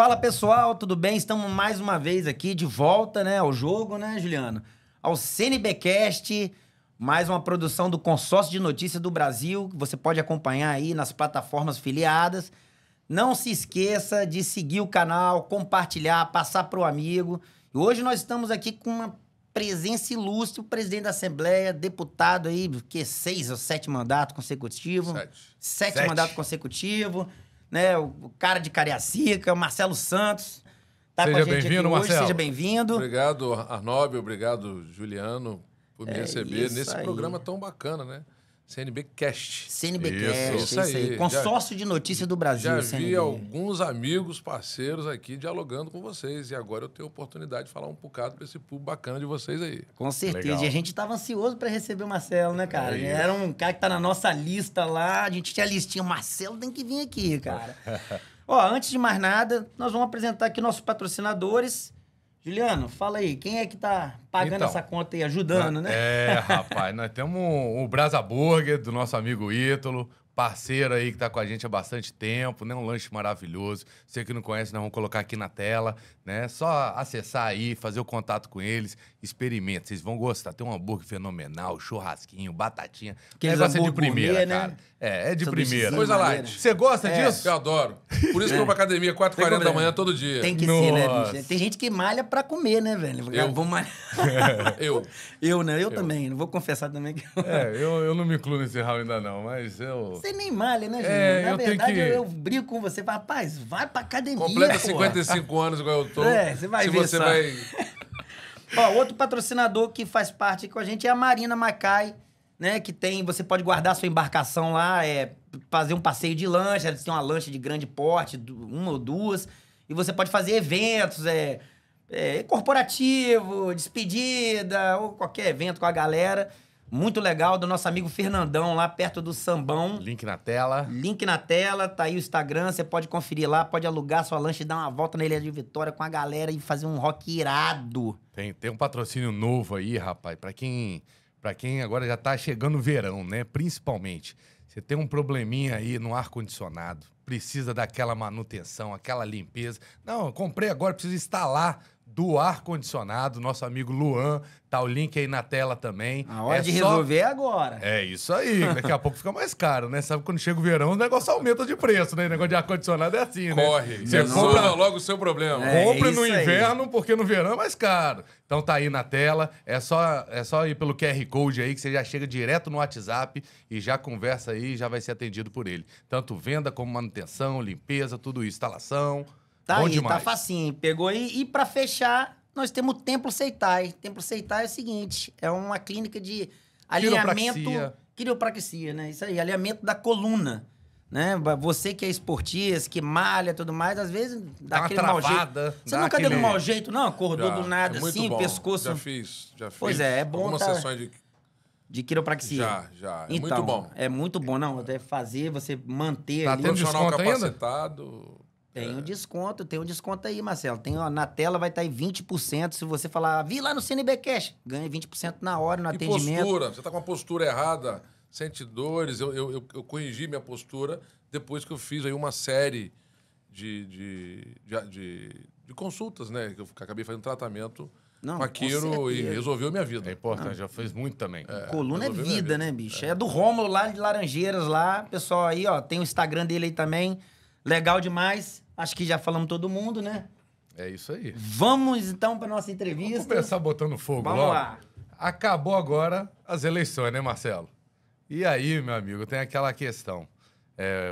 Fala, pessoal, tudo bem? Estamos mais uma vez aqui de volta, né, ao jogo, né, Juliano? Ao CNBcast, mais uma produção do Consórcio de Notícias do Brasil, que você pode acompanhar aí nas plataformas filiadas. Não se esqueça de seguir o canal, compartilhar, passar para o amigo. E hoje nós estamos aqui com uma presença ilustre, o presidente da Assembleia, deputado aí, que 6 ou 7 mandatos consecutivos. 7 mandatos consecutivos, né? O cara de Cariacica, o Marcelo Santos. Tá com a gente aqui hoje. Marcelo. Seja bem-vindo. Obrigado, Arnóbio, obrigado, Juliano, por me receber nesse aí. programa tão bacana, né? CNBcast. CNBcast, isso aí. Consórcio de Notícias do Brasil. Já vi CNB. alguns amigos, parceiros aqui dialogando com vocês. E agora eu tenho a oportunidade de falar um bocado para esse público bacana de vocês aí. Com certeza. Legal. E a gente tava ansioso para receber o Marcelo, né, cara? É Era um cara que tá na nossa lista lá. A gente tinha a listinha. O Marcelo tem que vir aqui, cara. Ó, antes de mais nada, nós vamos apresentar aqui nossos patrocinadores. Juliano, fala aí, quem é que tá pagando essa conta aí, ajudando, né? Rapaz, nós temos o Brasa Burger do nosso amigo Ítalo, parceiro aí que tá com a gente há bastante tempo, né? Um lanche maravilhoso. Você que não conhece, nós vamos colocar aqui na tela, né? Só acessar aí, fazer o contato com eles, experimenta, vocês vão gostar. Tem um hambúrguer fenomenal, churrasquinho, batatinha. Aqueles Negócio é de hambúrguer primeira, gourmet, cara. né? É de primeira. Coisa light. Você gosta disso? Eu adoro. Por isso que eu vou pra academia 4h40 da manhã todo dia. Tem que ser, né, Nossa. bicho? Tem gente que malha pra comer, né, velho? Eu. Vou malhar. Eu. Eu também. Não vou confessar também que Eu não me incluo nesse ramo ainda não, mas eu... Você nem malha, né, Juliano? Na eu tenho verdade, que- eu brigo com você. Falo, rapaz, vai pra academia, Completa pô. 55 anos igual eu tô. Você vai Se ver você só. vai... Ó, outro patrocinador que faz parte com a gente é a Marina Macai, né? Que tem, você pode guardar sua embarcação lá, fazer um passeio de lancha, eles têm uma lancha de grande porte, uma ou duas, e você pode fazer eventos, corporativo, despedida, ou qualquer evento com a galera. Muito legal, do nosso amigo Fernandão, lá perto do Sambão. Link na tela. Link na tela, tá aí o Instagram, você pode conferir lá, pode alugar sua lancha e dar uma volta na Ilha de Vitória com a galera e fazer um rock irado. Tem um patrocínio novo aí, rapaz, pra quem agora já tá chegando o verão, né? Principalmente. Você tem um probleminha aí no ar-condicionado, precisa daquela manutenção, aquela limpeza. Não, eu comprei agora, preciso instalar do ar-condicionado, nosso amigo Luan, tá o link aí na tela também. A hora de resolver é agora. É isso aí, daqui a pouco fica mais caro, né? Sabe quando chega o verão, o negócio aumenta de preço, né? O negócio de ar-condicionado é assim, né? Corre. Você Resolva compra logo o seu problema. Compre isso no aí. inverno, porque no verão é mais caro. Então tá aí na tela, é só ir pelo QR Code aí que você já chega direto no WhatsApp e já conversa aí e já vai ser atendido por ele. Tanto venda como manutenção, limpeza, tudo isso, instalação. Tá Bom aí, demais. tá facinho. Pegou aí. E pra fechar, nós temos o Templo Seitai. Templo Seitai é o seguinte, é uma clínica de alinhamento... Quiropraxia. Quiropraxia, né? Isso aí, alinhamento da coluna. Né? Você que é esportista, que malha e tudo mais, às vezes dá uma aquele mau jeito. travada, Você dá nunca deu aquele- um mau jeito, não? Acordou Já. do nada, É muito assim, bom. pescoço Já fiz. Pois é bom algumas tá- sessões de quiropraxia. Já. É Então, muito bom. é muito bom, não. Até fazer, você manter Tá ali. tendo Profissional desconto ainda? capacitado. Tem um desconto aí, Marcelo. Tem, ó, na tela vai estar aí 20%. Se você falar, vi lá no CNBcast, ganha 20% na hora, no E atendimento. postura. Você tá com uma postura errada, sente dores. Eu corrigi minha postura depois que eu fiz aí uma série de consultas, né? Que eu acabei fazendo tratamento Não, com a com Quiro e certeza. resolveu minha vida. É importante, já fez muito também. Coluna é resolveu minha vida, vida. né, bicho? É do Rômulo lá de Laranjeiras lá. Pessoal aí, ó, tem o Instagram dele aí também. Legal demais. Acho que já falamos todo mundo, né? É isso aí. Vamos então para nossa Vamos entrevista. começar botando fogo Vamos logo. lá. Acabou agora as eleições, né, Marcelo? E aí, meu amigo, tem aquela questão.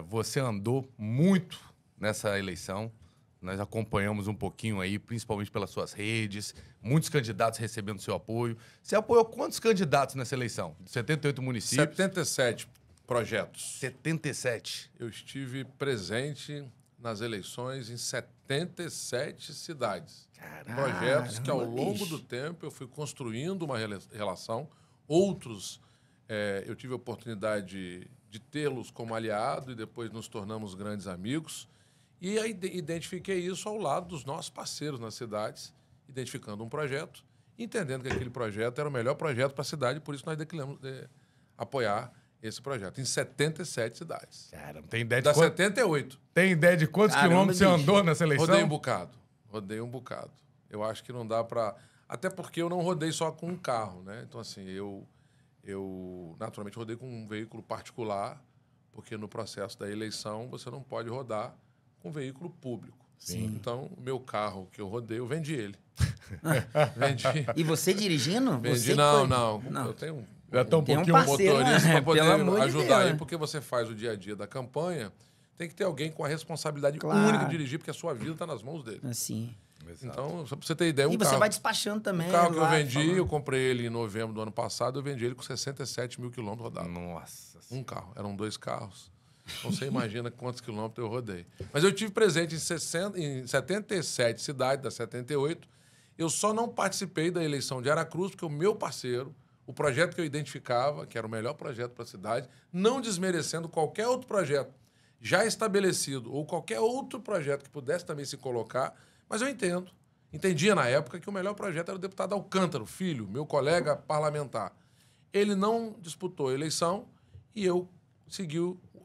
Você andou muito nessa eleição. Nós acompanhamos um pouquinho aí, principalmente pelas suas redes. Muitos candidatos recebendo seu apoio. Você apoiou quantos candidatos nessa eleição? 78 municípios? 77 projetos. 77. Eu estive presente nas eleições em 77 cidades. Projetos que, ao longo bicho. do tempo, eu fui construindo uma relação. Outros, eu tive a oportunidade de tê-los como aliado e depois nos tornamos grandes amigos. E aí identifiquei isso ao lado dos nossos parceiros nas cidades, identificando um projeto, entendendo que aquele projeto era o melhor projeto para a cidade, por isso nós declinamos apoiar esse projeto, em 77 cidades. Cara, não tem ideia de Da quanto... 78. Tem ideia de quantos Caramba, quilômetros você bicho. andou nessa eleição? Rodei um bocado. Eu acho que não dá para... Até porque eu não rodei só com um carro, né? Então, assim, eu naturalmente rodei com um veículo particular, porque no processo da eleição você não pode rodar com veículo público. Sim. Então, o meu carro que eu rodei, eu vendi ele. Vendi. E você dirigindo? Vendi. Você que Não, foi... eu tenho Já tá um Tem um pouquinho... parceiro, motorista né? para poder Pelo amor de ajudar Deus, aí, né? porque você faz o dia a dia da campanha, tem que ter alguém com a responsabilidade Claro. única de dirigir, porque a sua vida está nas mãos dele. Assim. Então, só para você ter ideia, E você vai despachando também. o carro que eu lá, vendi, falando. eu comprei ele em novembro do ano passado, eu vendi ele com 67 mil quilômetros rodados. Nossa. Um carro, eram 2 carros. Então você imagina quantos quilômetros eu rodei. Mas eu tive presente em 77 cidades, das 78. Eu só não participei da eleição de Aracruz, porque o meu parceiro, o projeto que eu identificava, que era o melhor projeto para a cidade, não desmerecendo qualquer outro projeto já estabelecido ou qualquer outro projeto que pudesse também se colocar, mas eu entendia na época que o melhor projeto era o deputado Alcântara, filho, meu colega parlamentar. Ele não disputou a eleição e eu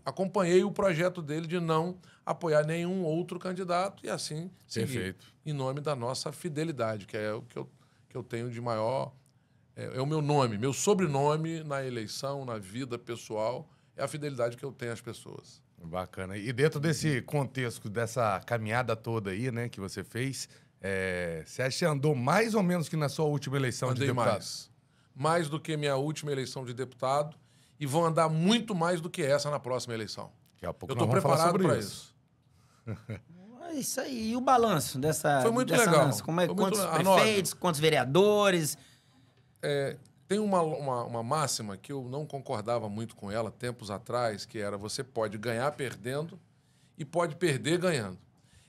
acompanhei o projeto dele de não apoiar nenhum outro candidato e assim seguir. Perfeito. Em nome da nossa fidelidade, que é o que eu tenho de maior... É o meu nome, meu sobrenome na eleição, na vida pessoal, é a fidelidade que eu tenho às pessoas. Bacana. E dentro desse contexto, dessa caminhada toda aí, né, que você fez, você acha que andou mais ou menos que na sua última eleição de Andei deputado? mais do que minha última eleição de deputado e vou andar muito mais do que essa na próxima eleição. Daqui a pouco Eu nós estou vamos falar preparado sobre para isso. É isso aí. E o balanço dessa... Foi muito dessa legal. lança? Como é, Foi muito quantos legal. prefeitos, quantos vereadores? Tem uma máxima que eu não concordava muito com ela tempos atrás, que era você pode ganhar perdendo e pode perder ganhando.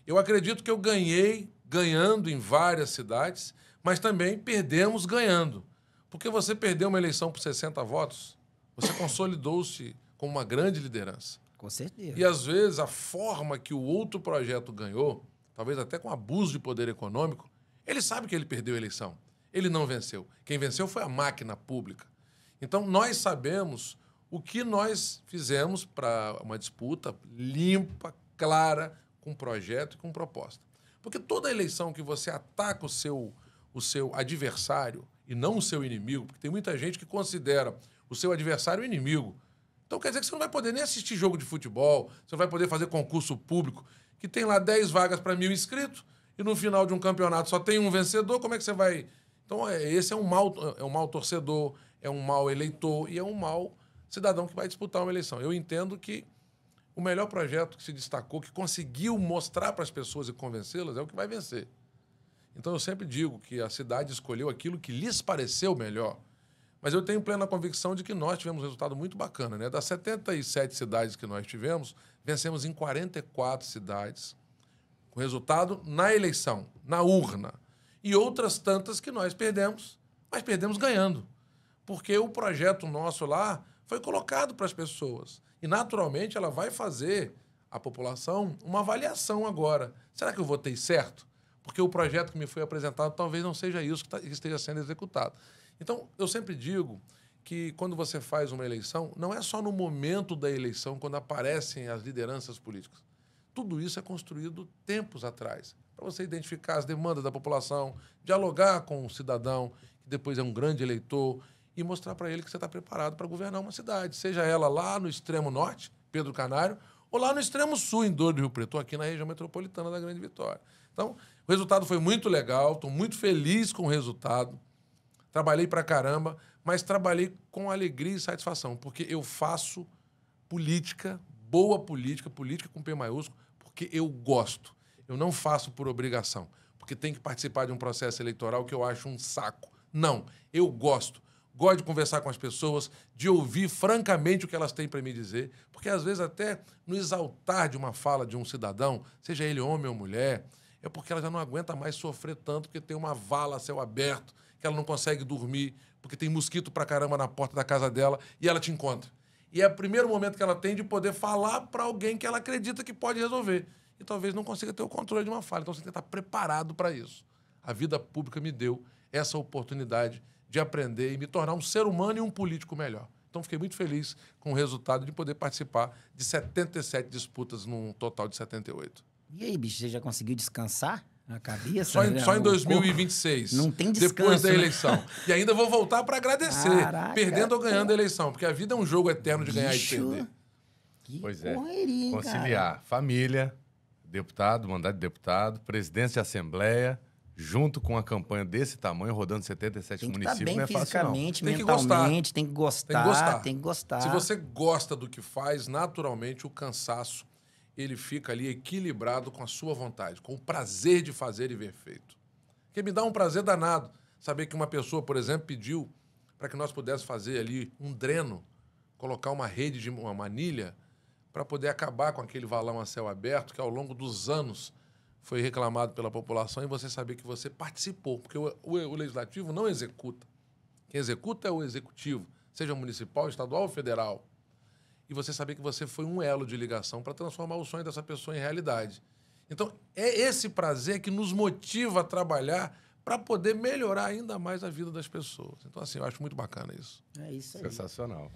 Eu acredito que eu ganhei ganhando em várias cidades, mas também perdemos ganhando. Porque você perdeu uma eleição por 60 votos, você consolidou-se como uma grande liderança. Com certeza. E, às vezes, a forma que o outro projeto ganhou, talvez até com abuso de poder econômico, ele sabe que ele perdeu a eleição. Ele não venceu. Quem venceu foi a máquina pública. Então, nós sabemos o que nós fizemos para uma disputa limpa, clara, com projeto e com proposta. Porque toda eleição que você ataca o seu adversário e não o seu inimigo, porque tem muita gente que considera o seu adversário inimigo. Então, quer dizer que você não vai poder nem assistir jogo de futebol, você não vai poder fazer concurso público, que tem lá 10 vagas para 1.000 inscritos, e no final de um campeonato só tem um vencedor, como é que você vai... Então, esse é um mau torcedor, é um mau eleitor e é um mau cidadão que vai disputar uma eleição. Eu entendo que o melhor projeto que se destacou, que conseguiu mostrar para as pessoas e convencê-las, é o que vai vencer. Então, eu sempre digo que a cidade escolheu aquilo que lhes pareceu melhor. Mas eu tenho plena convicção de que nós tivemos um resultado muito bacana, né? Das 77 cidades que nós tivemos, vencemos em 44 cidades, com resultado na eleição, na urna. E outras tantas que nós perdemos, mas perdemos ganhando. Porque o projeto nosso lá foi colocado para as pessoas. E, naturalmente, ela vai fazer, a população, uma avaliação agora. Será que eu votei certo? Porque o projeto que me foi apresentado talvez não seja isso que esteja sendo executado. Então, eu sempre digo que quando você faz uma eleição, não é só no momento da eleição, quando aparecem as lideranças políticas. Tudo isso é construído tempos atrás, para você identificar as demandas da população, dialogar com o cidadão, que depois é um grande eleitor, e mostrar para ele que você está preparado para governar uma cidade, seja ela lá no extremo norte, Pedro Canário, ou lá no extremo sul, em Dor do Rio Preto, aqui na região metropolitana da Grande Vitória. Então, o resultado foi muito legal, estou muito feliz com o resultado, trabalhei pra caramba, mas trabalhei com alegria e satisfação, porque eu faço política, boa política, política com P maiúsculo, porque eu gosto. Eu não faço por obrigação, porque tem que participar de um processo eleitoral que eu acho um saco. Não, eu gosto. Gosto de conversar com as pessoas, de ouvir francamente o que elas têm para me dizer, porque às vezes até no exaltar de uma fala de um cidadão, seja ele homem ou mulher, é porque ela já não aguenta mais sofrer tanto, porque tem uma vala a céu aberto, que ela não consegue dormir, porque tem mosquito pra caramba na porta da casa dela, e ela te encontra. E é o primeiro momento que ela tem de poder falar para alguém que ela acredita que pode resolver. E talvez não consiga ter o controle de uma fala. Então você tem que estar preparado para isso. A vida pública me deu essa oportunidade de aprender e me tornar um ser humano e um político melhor. Então, fiquei muito feliz com o resultado de poder participar de 77 disputas num total de 78. E aí, bicho, você já conseguiu descansar na cabeça? Só em 2026. Não tem descanso, depois da né? eleição. E ainda vou voltar para agradecer, Caraca, perdendo ou ganhando a eleição, porque a vida é um jogo eterno de ganhar e de perder. Que Pois é. correria, hein, Conciliar cara? família, deputado, mandato de deputado, presidência de assembleia, junto com uma campanha desse tamanho, rodando 77 Tem que estar municípios, bem não é fácil, não. fisicamente, Tem que mentalmente, tem que gostar, Tem que gostar. Se você gosta do que faz, naturalmente o cansaço ele fica ali equilibrado com a sua vontade, com o prazer de fazer e ver feito. Porque me dá um prazer danado saber que uma pessoa, por exemplo, pediu para que nós pudéssemos fazer ali um dreno, colocar uma rede de uma manilha para poder acabar com aquele valão a céu aberto que ao longo dos anos foi reclamado pela população e você saber que você participou, porque o legislativo não executa. Quem executa é o executivo, seja municipal, estadual ou federal. E você saber que você foi um elo de ligação para transformar o sonho dessa pessoa em realidade. Então, é esse prazer que nos motiva a trabalhar para poder melhorar ainda mais a vida das pessoas. Então, assim, eu acho muito bacana isso. É isso aí. Sensacional.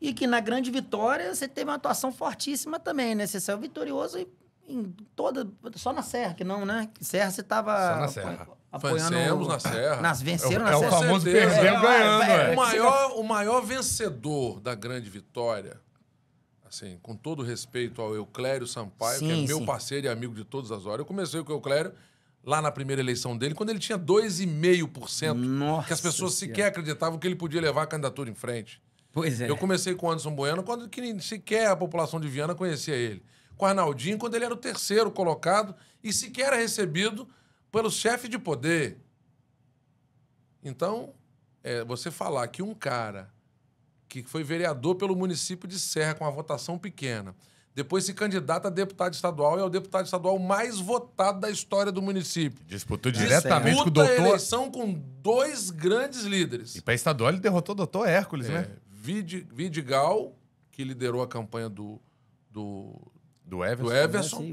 E que na Grande Vitória você teve uma atuação fortíssima também, né? Você saiu vitorioso em toda... Só na Serra, que não, né? Serra você tava... Só na Serra. Apoiando... Vencemos na Serra. Venceram na É o Serra. famoso certeza. perdeu ganhando, É, é. O maior vencedor da Grande Vitória, assim, com todo respeito ao Euclério Sampaio, que é meu parceiro e amigo de todas as horas. Eu comecei com o Euclério lá na primeira eleição dele, quando ele tinha 2,5%, que as pessoas sequer acreditavam que ele podia levar a candidatura em frente. Pois é. Eu comecei com o Anderson Bueno, quando que sequer a população de Viana conhecia ele. Com o Arnaldinho, quando ele era o terceiro colocado e sequer era recebido pelo chefe de poder. Então, você falar que um cara que foi vereador pelo município de Serra com uma votação pequena, depois se candidata a deputado estadual e é o deputado estadual mais votado da história do município. Disputou diretamente com o doutor... Disputa a eleição com 2 grandes líderes. E para estadual ele derrotou o doutor Hércules, né? Vidigal, que liderou a campanha do Everson,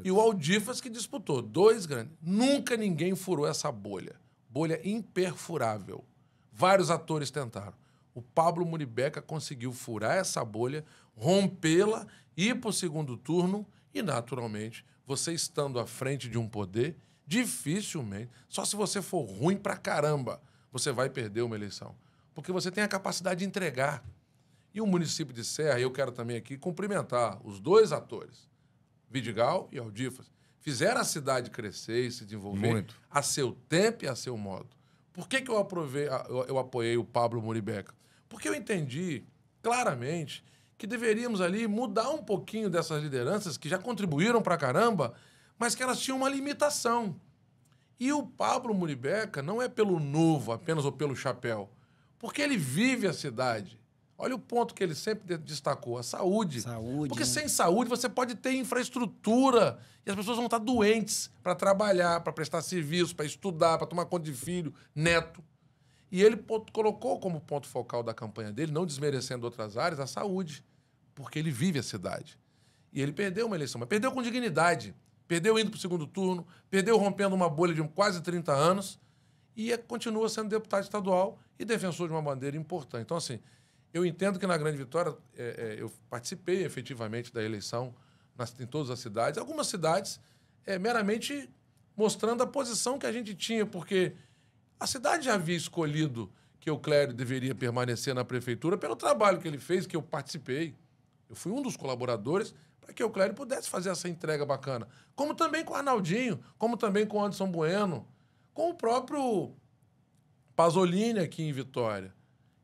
e o Aldifas, que disputou. 2 grandes. Nunca ninguém furou essa bolha. Bolha imperfurável. Vários atores tentaram. O Pablo Muribeca conseguiu furar essa bolha, rompê-la, ir para o segundo turno e, naturalmente, você estando à frente de um poder, dificilmente, só se você for ruim pra caramba, você vai perder uma eleição. Porque você tem a capacidade de entregar. E o município de Serra, eu quero também aqui cumprimentar os 2 atores, Vidigal e Aldifas. Fizeram a cidade crescer e se desenvolver muito a seu tempo e a seu modo. Por que eu apoiei o Pablo Muribeca? Porque eu entendi claramente que deveríamos ali mudar um pouquinho dessas lideranças que já contribuíram pra caramba, mas que elas tinham uma limitação. E o Pablo Muribeca não é pelo novo apenas ou pelo chapéu, porque ele vive a cidade. Olha o ponto que ele sempre destacou, a saúde. Porque sem saúde você pode ter infraestrutura e as pessoas vão estar doentes para trabalhar, para prestar serviço, para estudar, para tomar conta de filho, neto. E ele colocou como ponto focal da campanha dele, não desmerecendo outras áreas, a saúde, porque ele vive a cidade. E ele perdeu uma eleição, mas perdeu com dignidade. Perdeu indo para o segundo turno, perdeu rompendo uma bolha de quase 30 anos e continua sendo deputado estadual e defensor de uma bandeira importante. Então, assim, eu entendo que na Grande Vitória eu participei efetivamente da eleição em todas as cidades. Algumas cidades meramente mostrando a posição que a gente tinha, porque a cidade já havia escolhido que o Euclério deveria permanecer na prefeitura pelo trabalho que ele fez, que eu participei. Eu fui um dos colaboradores para que o Euclério pudesse fazer essa entrega bacana. Como também com o Arnaldinho, como também com o Anderson Bueno, com o próprio Pasolini aqui em Vitória,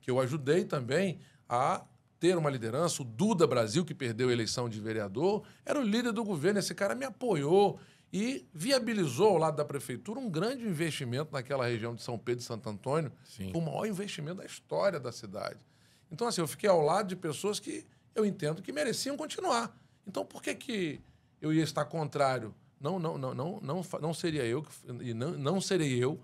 que eu ajudei também a ter uma liderança. O Duda Brasil, que perdeu a eleição de vereador, era o líder do governo. Esse cara me apoiou e viabilizou ao lado da prefeitura um grande investimento naquela região de São Pedro e Santo Antônio. Sim. O maior investimento da história da cidade. Então, assim, eu fiquei ao lado de pessoas que eu entendo que mereciam continuar. Então, por que eu ia estar contrário? Não seria eu, e não serei eu,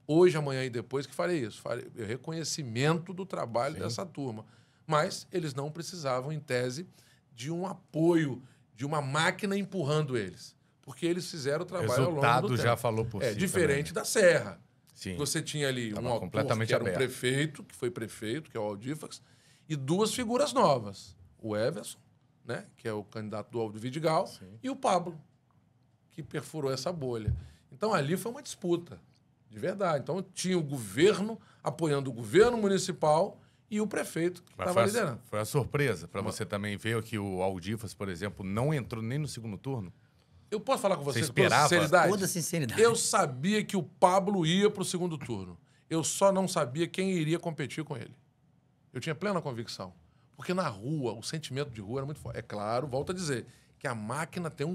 hoje, amanhã e depois, que farei isso. Farei reconhecimento do trabalho dessa turma. Mas eles não precisavam, em tese, de um apoio, de uma máquina empurrando eles. Porque eles fizeram o trabalho ao longo do tempo. O resultado já falou por si. Diferente da Serra. Sim. Você tinha ali um autor completamente que era um aberto. prefeito, que foi prefeito, que é o Aldífax, e 2 figuras novas. O Everson, né, que é o candidato do Vidigal, e o Pablo, que perfurou essa bolha. Então, ali foi uma disputa, de verdade. Então, tinha o governo apoiando o governo municipal e o prefeito que estava liderando. Foi a surpresa para você também ver que o Aldifas, por exemplo, não entrou nem no segundo turno? Eu posso falar com você Você esperava? com sinceridade? Toda sinceridade. Eu sabia que o Pablo ia para o segundo turno. Eu só não sabia quem iria competir com ele. Eu tinha plena convicção. Porque na rua, o sentimento de rua era muito forte. É claro, volto a dizer, que a máquina tem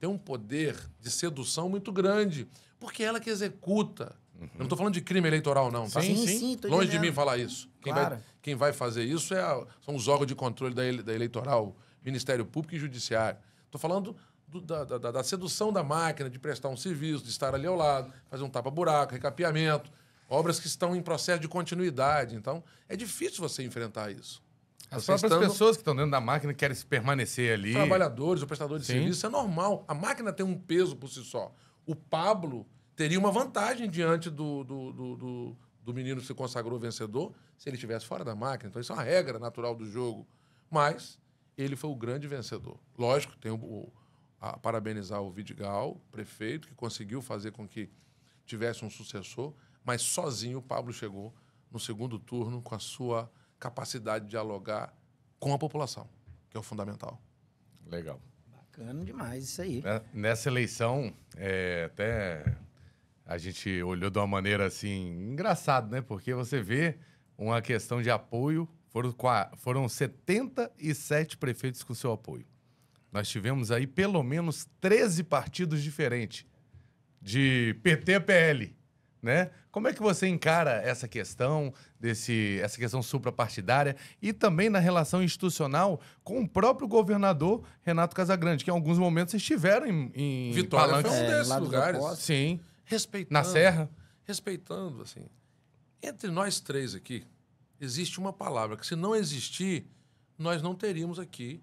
um poder de sedução muito grande. Porque é ela que executa. Eu não estou falando de crime eleitoral, não, tá? Sim, tô Longe de entendendo. mim falar isso. Claro. Quem vai fazer isso são os órgãos de controle da eleitoral, Ministério Público e Judiciário. Estou falando da sedução da máquina, de prestar um serviço, de estar ali ao lado, fazer um tapa-buraco, recapeamento, obras que estão em processo de continuidade. Então, é difícil você enfrentar isso. As Você próprias estando- pessoas que estão dentro da máquina querem se permanecer ali. Trabalhadores, o prestador de Sim. serviço, isso é normal. A máquina tem um peso por si só. O Pablo teria uma vantagem diante do menino que se consagrou vencedor se ele estivesse fora da máquina. Então, isso é uma regra natural do jogo. Mas ele foi o grande vencedor. Lógico, tem a parabenizar o Vidigal, prefeito, que conseguiu fazer com que tivesse um sucessor, mas sozinho o Pablo chegou no segundo turno com a sua capacidade de dialogar com a população, que é o fundamental. Legal. Bacana demais isso aí. Nessa eleição, até a gente olhou de uma maneira assim, engraçado, né? Porque você vê uma questão de apoio, foram 77 prefeitos com seu apoio. Nós tivemos aí pelo menos 13 partidos diferentes, de PT a PL, né? Como é que você encara essa questão, essa questão suprapartidária e também na relação institucional com o próprio governador Renato Casagrande, que em alguns momentos estiveram em Vitória palanques. foi um desses lá dos lugares. opostos. Sim, Respeitando. na Serra. Respeitando, assim. Entre nós três aqui, existe uma palavra que, se não existir, nós não teríamos aqui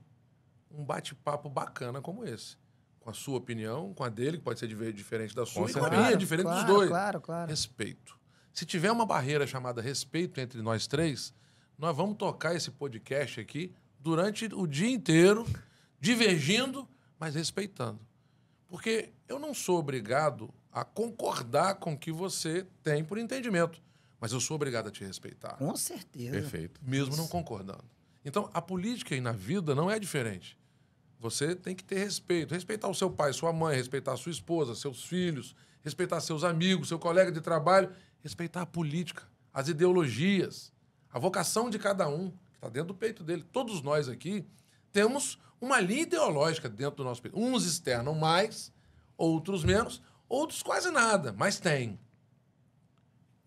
um bate-papo bacana como esse. Com a sua opinião, com a dele, que pode ser diferente da sua, e com a certeza. minha, diferente dos dois. Claro. Respeito. Se tiver uma barreira chamada respeito entre nós três, nós vamos tocar esse podcast aqui durante o dia inteiro, divergindo, mas respeitando. Porque eu não sou obrigado a concordar com o que você tem por entendimento, mas eu sou obrigado a te respeitar, Com certeza. Perfeito. mesmo não concordando. Então, a política aí na vida não é diferente. Você tem que ter respeito. Respeitar o seu pai, sua mãe, respeitar a sua esposa, seus filhos, respeitar seus amigos, seu colega de trabalho, respeitar a política, as ideologias, a vocação de cada um, que está dentro do peito dele. Todos nós aqui temos uma linha ideológica dentro do nosso peito. Uns externam mais, outros menos, outros quase nada, mas tem.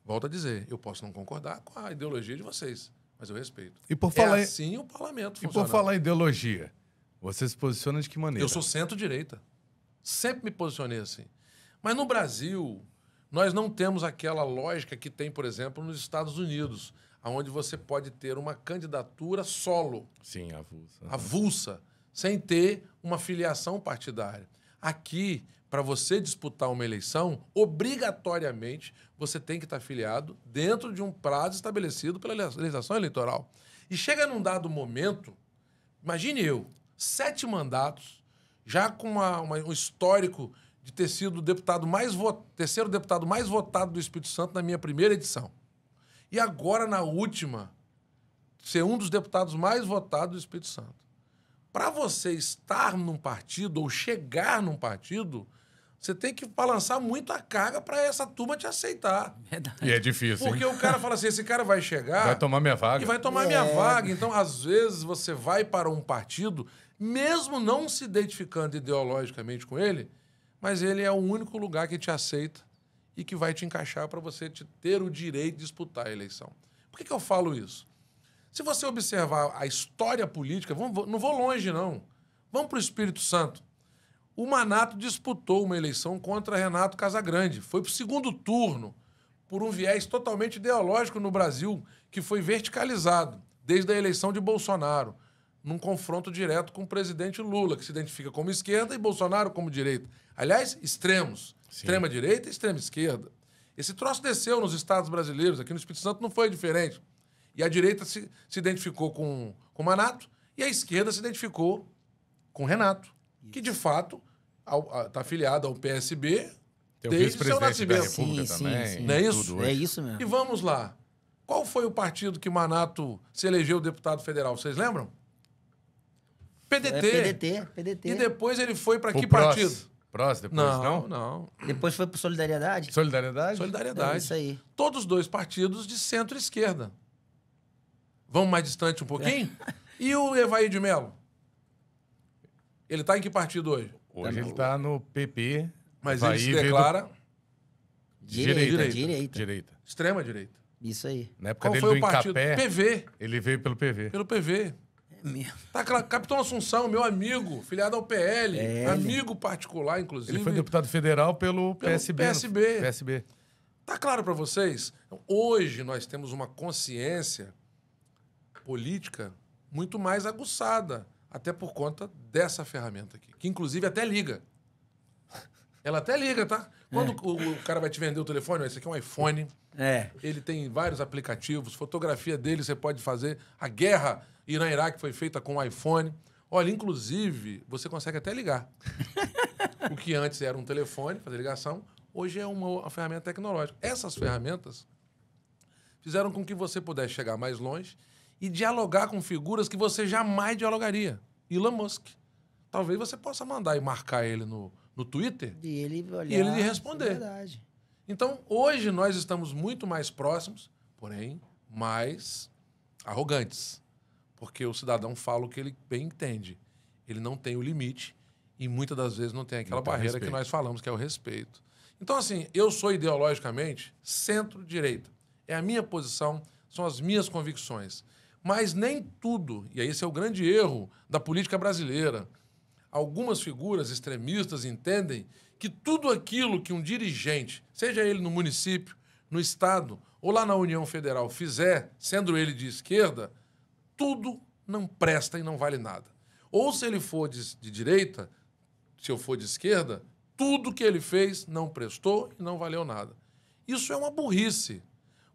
Volto a dizer, eu posso não concordar com a ideologia de vocês, mas eu respeito. E por falar, É assim o parlamento e funciona. por falar em ideologia, você se posiciona de que maneira? Eu sou centro-direita. Sempre me posicionei assim. Mas no Brasil, nós não temos aquela lógica que tem, por exemplo, nos Estados Unidos, onde você pode ter uma candidatura solo, Sim, avulsa. avulsa, sem ter uma filiação partidária. Aqui, para você disputar uma eleição, obrigatoriamente você tem que estar filiado dentro de um prazo estabelecido pela legislação eleitoral. E chega num dado momento, imagine eu, 7 mandatos, já com um histórico de ter sido o terceiro deputado mais votado do Espírito Santo na minha primeira edição. E agora, na última, ser um dos deputados mais votados do Espírito Santo. Para você estar num partido ou chegar num partido, você tem que balançar muito a carga para essa turma te aceitar. Verdade. E é difícil, Porque hein? o cara fala assim, esse cara vai chegar... Vai tomar minha vaga. E vai tomar minha vaga. Então, às vezes, você vai para um partido, mesmo não se identificando ideologicamente com ele, mas ele é o único lugar que te aceita e que vai te encaixar para você ter o direito de disputar a eleição. Por que eu falo isso? Se você observar a história política, não vou longe, não. Vamos para o Espírito Santo. O Manato disputou uma eleição contra Renato Casagrande. Foi para o segundo turno, por um viés totalmente ideológico no Brasil, que foi verticalizado desde a eleição de Bolsonaro, num confronto direto com o presidente Lula, que se identifica como esquerda, e Bolsonaro como direita. Aliás, extremos. Sim. Extrema-direita e extrema-esquerda. Esse troço desceu nos estados brasileiros, aqui no Espírito Santo não foi diferente. E a direita se identificou com o Manato e a esquerda se identificou com o Renato, que, de fato, está afiliado ao PSB Tem o desde seu vice-presidente da nascimento. República também. Não é isso? tudo É hoje. isso mesmo. E vamos lá. Qual foi o partido que Manato se elegeu deputado federal? Vocês lembram? PDT. PDT. E depois ele foi para Pro que PROS. partido? PROS depois, Não. Depois foi pro Solidariedade? Solidariedade? É Solidariedade. isso aí. Todos dois partidos de centro-esquerda. Vamos mais distante um pouquinho? E o Evair de Mello? Ele está em que partido hoje? Hoje ele tá no PP. Mas Vai ele se veio do- declara Direita. extrema-direita. Isso aí. Na época Qual dele foi do o partido? Incapé, PV. ele veio pelo PV. Pelo PV. É mesmo. Tá, Capitão Assunção, meu amigo, filiado ao PL, amigo particular, inclusive. Ele foi deputado federal pelo PSB. PSB. Tá claro para vocês? Então, hoje nós temos uma consciência política muito mais aguçada, até por conta dessa ferramenta aqui, que inclusive até liga. Ela até liga, tá? Quando o cara vai te vender o telefone, ó, esse aqui é um iPhone, ele tem vários aplicativos, fotografia dele você pode fazer. A guerra Irã-Iraque foi feita com o iPhone. Olha, inclusive, você consegue até ligar. O que antes era um telefone, fazer ligação, hoje é uma ferramenta tecnológica. Essas ferramentas fizeram com que você pudesse chegar mais longe e dialogar com figuras que você jamais dialogaria. Elon Musk. Talvez você possa mandar e marcar ele no Twitter E ele olhar, e ele lhe responder. É verdade. Então, hoje nós estamos muito mais próximos, porém, mais arrogantes. Porque o cidadão fala o que ele bem entende. Ele não tem o limite e muitas das vezes não tem aquela Não tem barreira respeito. que nós falamos, que é o respeito. Então, assim, eu sou ideologicamente centro-direita. É a minha posição, são as minhas convicções. Mas nem tudo, e aí esse é o grande erro da política brasileira. Algumas figuras extremistas entendem que tudo aquilo que um dirigente, seja ele no município, no estado ou lá na União Federal, fizer, sendo ele de esquerda, tudo não presta e não vale nada. Ou se ele for de direita, se eu for de esquerda, tudo que ele fez não prestou e não valeu nada. Isso é uma burrice.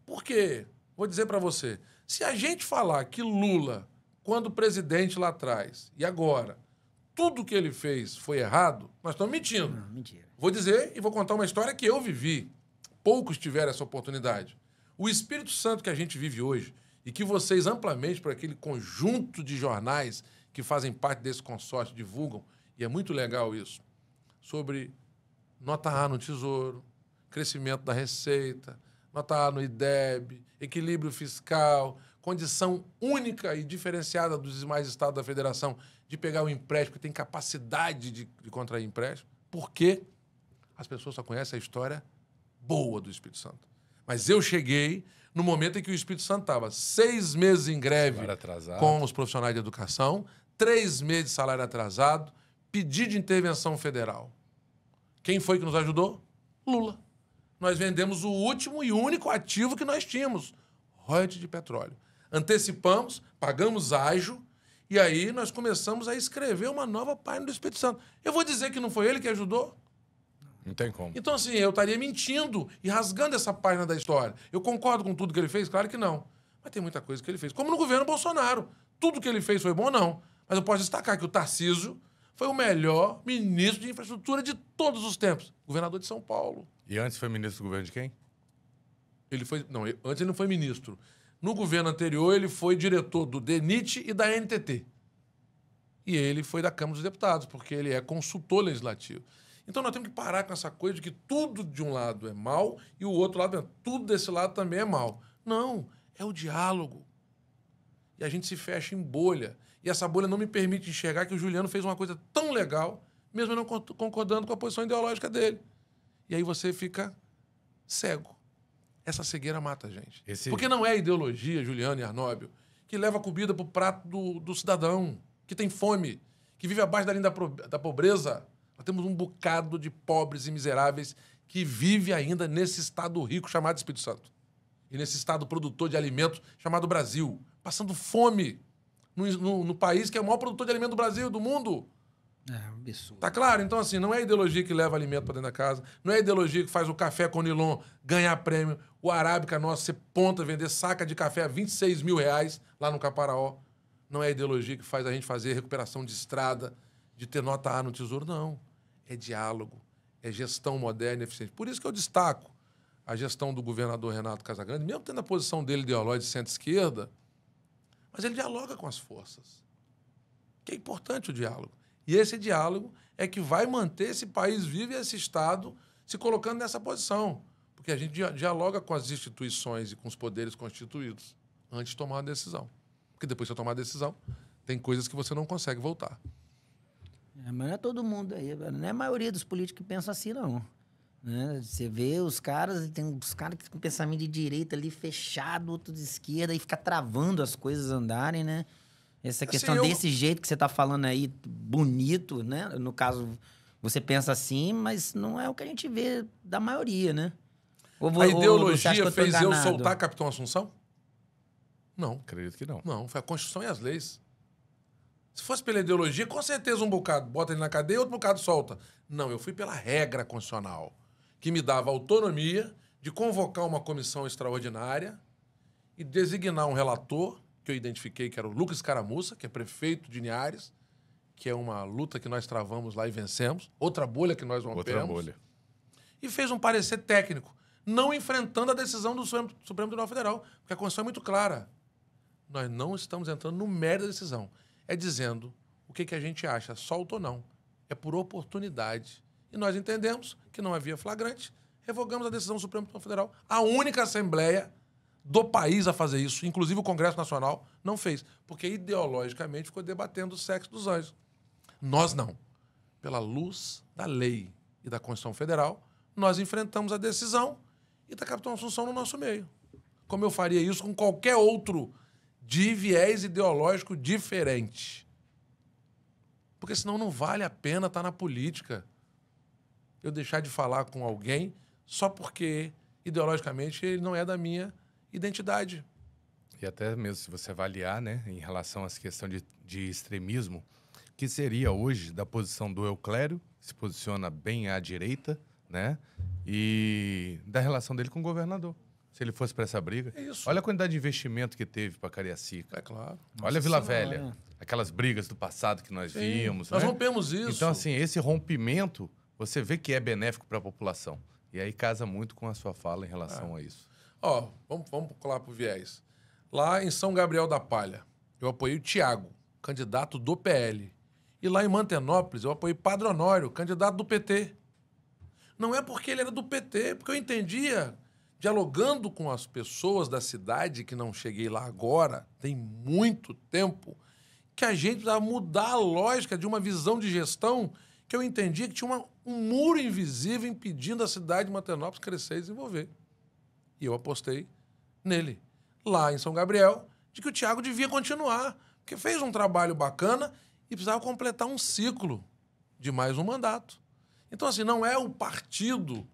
Por quê? Vou dizer para você, se a gente falar que Lula, quando presidente lá atrás e agora, tudo que ele fez foi errado, nós estamos mentindo. Não, mentira. Vou dizer e vou contar uma história que eu vivi. Poucos tiveram essa oportunidade. O Espírito Santo que a gente vive hoje e que vocês amplamente, por aquele conjunto de jornais que fazem parte desse consórcio, divulgam, e é muito legal isso, sobre nota A no Tesouro, crescimento da receita, nota A no IDEB, equilíbrio fiscal, condição única e diferenciada dos demais estados da federação de pegar o empréstimo, que tem capacidade de contrair empréstimo. Por quê? As pessoas só conhecem a história boa do Espírito Santo. Mas eu cheguei no momento em que o Espírito Santo estava 6 meses em greve Salário atrasado. com os profissionais de educação, 3 meses de salário atrasado, pedido de intervenção federal. Quem foi que nos ajudou? Lula. Nós vendemos o último e único ativo que nós tínhamos, royalties de petróleo. Antecipamos, pagamos ágio, e aí nós começamos a escrever uma nova página do Espírito Santo. Eu vou dizer que não foi ele que ajudou? Não tem como. Então, assim, eu estaria mentindo e rasgando essa página da história. Eu concordo com tudo que ele fez? Claro que não. Mas tem muita coisa que ele fez. Como no governo Bolsonaro. Tudo que ele fez foi bom? Não. Mas eu posso destacar que o Tarcísio foi o melhor ministro de infraestrutura de todos os tempos. Governador de São Paulo. E antes foi ministro do governo de quem? Ele foi... Não, antes ele não foi ministro. No governo anterior, ele foi diretor do DENIT e da NTT. E ele foi da Câmara dos Deputados, porque ele é consultor legislativo. Então, nós temos que parar com essa coisa de que tudo de um lado é mal e o outro lado, tudo desse lado também é mal. Não, é o diálogo. E a gente se fecha em bolha. E essa bolha não me permite enxergar que o Juliano fez uma coisa tão legal, mesmo não concordando com a posição ideológica dele. E aí você fica cego. Essa cegueira mata a gente. Porque não é a ideologia, Juliano e Arnóbio, que leva a comida para o prato do cidadão, que tem fome, que vive abaixo da linha da pobreza. Nós temos um bocado de pobres e miseráveis que vive ainda nesse estado rico chamado Espírito Santo. E nesse estado produtor de alimentos chamado Brasil. Passando fome no país que é o maior produtor de alimentos do Brasil, do mundo. É um absurdo. Tá claro? Então, assim, não é a ideologia que leva alimento para dentro da casa, não é a ideologia que faz o café com nilon ganhar prêmio, o arábica nosso ser ponta, vender saca de café a 26 mil reais lá no Caparaó. Não é a ideologia que faz a gente fazer recuperação de estrada, de ter nota A no Tesouro, não. É diálogo, é gestão moderna e eficiente. Por isso que eu destaco a gestão do governador Renato Casagrande, mesmo tendo a posição dele ideológica de centro-esquerda, mas ele dialoga com as forças. Que é importante o diálogo. E esse diálogo é que vai manter esse país vivo e esse Estado se colocando nessa posição. Porque a gente dialoga com as instituições e com os poderes constituídos antes de tomar uma decisão. Porque depois de você tomar a decisão, tem coisas que você não consegue voltar. Mas não é todo mundo aí, velho. Não é a maioria dos políticos que pensam assim, não. Né? Você vê os caras, tem uns caras que com pensamento de direita ali fechado, outro de esquerda, e fica travando as coisas andarem, né? Essa questão desse jeito que você tá falando aí, bonito, né? No caso, você pensa assim, mas não é o que a gente vê da maioria, né? A ideologia fez eu soltar Capitão Assunção? Não. Acredito que não. Não, foi a Constituição e as leis. Se fosse pela ideologia, com certeza um bocado bota ele na cadeia, outro bocado solta. Não, eu fui pela regra constitucional, que me dava autonomia de convocar uma comissão extraordinária e designar um relator, que eu identifiquei que era o Lucas Caramuça, que é prefeito de Linhares, que é uma luta que nós travamos lá e vencemos, outra bolha que nós rompemos. Outra bolha. E fez um parecer técnico, não enfrentando a decisão do Supremo Tribunal Federal, porque a Constituição é muito clara. Nós não estamos entrando no mérito da decisão. É dizendo o que a gente acha, solta ou não. É por oportunidade. E nós entendemos que não havia flagrante, revogamos a decisão do Supremo Tribunal Federal. A única Assembleia do país a fazer isso, inclusive o Congresso Nacional, não fez, porque ideologicamente ficou debatendo o sexo dos anjos. Nós não. Pela luz da lei e da Constituição Federal, nós enfrentamos a decisão e da Capitão Assunção no nosso meio. Como eu faria isso com qualquer outro de viés ideológico diferente. Porque senão não vale a pena estar na política. Eu deixar de falar com alguém só porque ideologicamente ele não é da minha identidade. E até mesmo se você avaliar, né, em relação a essa questão de extremismo, que seria hoje da posição do Euclério, que se posiciona bem à direita, né, e da relação dele com o governador. Se ele fosse para essa briga. É isso. Olha a quantidade de investimento que teve para Cariacica. É claro. Olha a Vila Velha. Aquelas brigas do passado que nós vimos. Nós né? rompemos isso. Então, assim, esse rompimento, você vê que é benéfico para a população. E aí casa muito com a sua fala em relação a isso. Ó, vamos colar pro viés. Lá em São Gabriel da Palha, eu apoiei o Tiago, candidato do PL. E lá em Mantenópolis, eu apoiei Padre Honório, candidato do PT. Não é porque ele era do PT, porque eu entendia, dialogando com as pessoas da cidade, que não cheguei lá agora, tem muito tempo, que a gente precisava mudar a lógica de uma visão de gestão que eu entendia que tinha um muro invisível impedindo a cidade de Mantenópolis crescer e desenvolver. E eu apostei nele. Lá em São Gabriel, de que o Tiago devia continuar, porque fez um trabalho bacana e precisava completar um ciclo de mais um mandato. Então, assim, não é o partido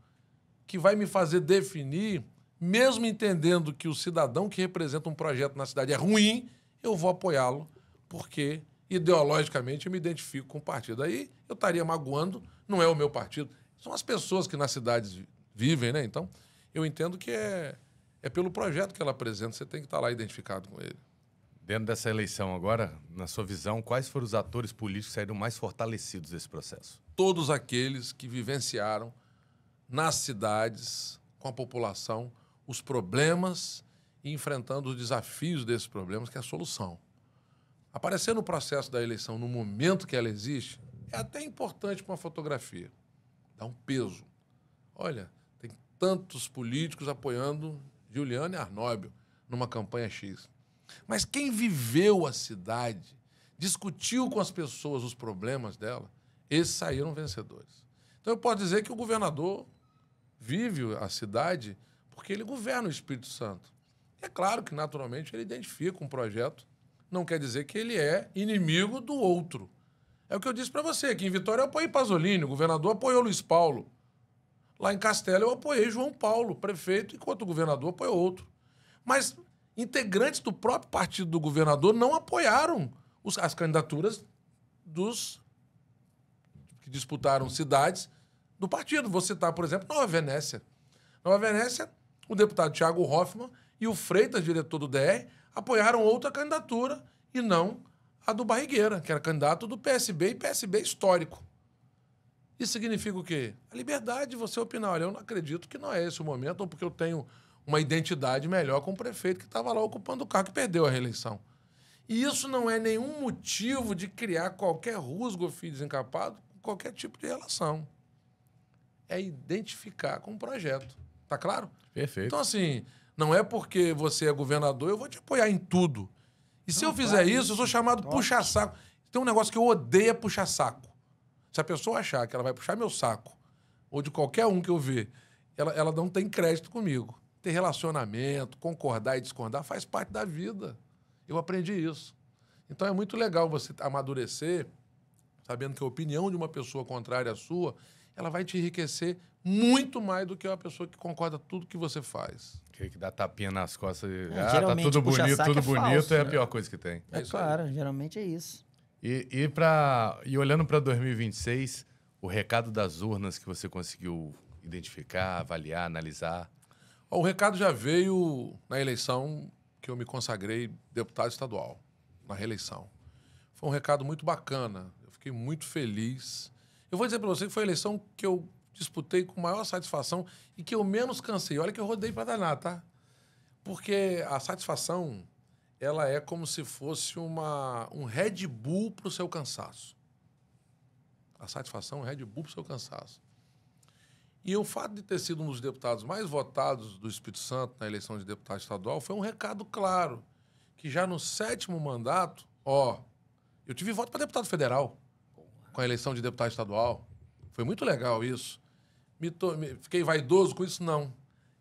que vai me fazer definir, mesmo entendendo que o cidadão que representa um projeto na cidade é ruim, eu vou apoiá-lo, porque ideologicamente eu me identifico com o partido. Aí eu estaria magoando, não é o meu partido. São as pessoas que nas cidades vivem, né? Então, eu entendo que é pelo projeto que ela apresenta, você tem que estar lá identificado com ele. Dentro dessa eleição agora, na sua visão, quais foram os atores políticos que saíram mais fortalecidos desse processo? Todos aqueles que vivenciaram nas cidades, com a população, os problemas e enfrentando os desafios desses problemas, que é a solução. Aparecer no processo da eleição, no momento que ela existe, é até importante para uma fotografia. Dá um peso. Olha, tem tantos políticos apoiando Giuliano e Arnóbio numa campanha X. Mas quem viveu a cidade, discutiu com as pessoas os problemas dela, esses saíram vencedores. Então eu posso dizer que o governador vive a cidade porque ele governa o Espírito Santo. É claro que, naturalmente, ele identifica um projeto, não quer dizer que ele é inimigo do outro. É o que eu disse para você, que em Vitória eu apoiei Pasolini, o governador apoiou Luiz Paulo. Lá em Castelo eu apoiei João Paulo, prefeito, enquanto o governador apoiou outro. Mas integrantes do próprio partido do governador não apoiaram as candidaturas dos disputaram cidades do partido. Vou citar, por exemplo, Nova Venécia. Nova Venécia, o deputado Thiago Hoffmann e o Freitas, diretor do DR, apoiaram outra candidatura e não a do Barrigueira, que era candidato do PSB e PSB histórico. Isso significa o quê? A liberdade de você opinar. Olha, eu não acredito que não é esse o momento, ou porque eu tenho uma identidade melhor com o prefeito que estava lá ocupando o cargo e perdeu a reeleição. E isso não é nenhum motivo de criar qualquer rusgo ou fio desencapado com qualquer tipo de relação. É identificar com o projeto. Tá claro? Perfeito. Então, assim, não é porque você é governador, eu vou te apoiar em tudo. E se eu fizer isso, eu sou chamado puxa-saco. Tem um negócio que eu odeio, é puxa-saco. Se a pessoa achar que ela vai puxar meu saco, ou de qualquer um que eu ver, ela não tem crédito comigo. Ter relacionamento, concordar e discordar faz parte da vida. Eu aprendi isso. Então é muito legal você amadurecer, sabendo que a opinião de uma pessoa contrária à sua, ela vai te enriquecer muito mais do que uma pessoa que concorda com tudo que você faz. Que dá tapinha nas costas e tá geralmente tudo bonito, puxa-saco tudo é bonito, falso, é a né? pior coisa que tem. É claro, geralmente é isso. E olhando para 2026, o recado das urnas que você conseguiu identificar, avaliar, analisar. O recado já veio na eleição que eu me consagrei deputado estadual, na reeleição. Foi um recado muito bacana, eu fiquei muito feliz. Eu vou dizer para você que foi a eleição que eu disputei com maior satisfação e que eu menos cansei. Olha que eu rodei para danar, tá? Porque a satisfação, ela é como se fosse um Red Bull para o seu cansaço. A satisfação é um Red Bull para o seu cansaço. E o fato de ter sido um dos deputados mais votados do Espírito Santo na eleição de deputado estadual foi um recado claro, que já no 7º mandato, eu tive voto para deputado federal com a eleição de deputado estadual. Foi muito legal isso. Fiquei vaidoso com isso? Não.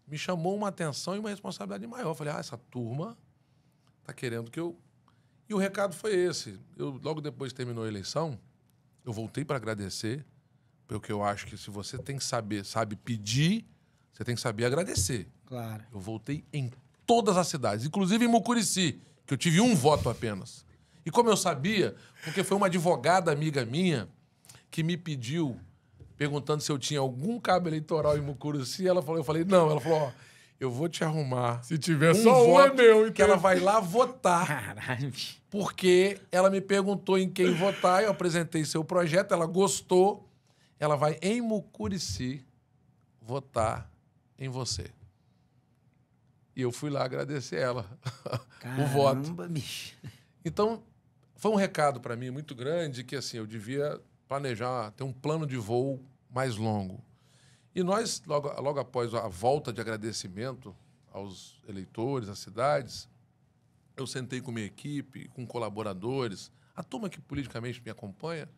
Me chamou uma atenção e uma responsabilidade maior. Eu falei, essa turma está querendo que eu... E o recado foi esse. Logo depois que terminou a eleição, eu voltei para agradecer, porque eu acho que se você sabe pedir, você tem que saber agradecer. Claro. Eu voltei em todas as cidades, inclusive em Mucurici, que eu tive um voto apenas. E como eu sabia, porque foi uma advogada amiga minha que me pediu, perguntando se eu tinha algum cabo eleitoral em Mucurici, eu falei, não. Ela falou, eu vou te arrumar. Se tiver só um é meu, então. Que ela vai lá votar. Caralho. Porque ela me perguntou em quem votar, eu apresentei seu projeto, ela gostou. Ela vai em Mucurici votar em você. E eu fui lá agradecer ela o voto. Caramba, bicho. Então, foi um recado para mim muito grande que assim, eu devia planejar, ter um plano de voo mais longo. E nós, logo após a volta de agradecimento aos eleitores, às cidades, eu sentei com minha equipe, com colaboradores, a turma que politicamente me acompanha,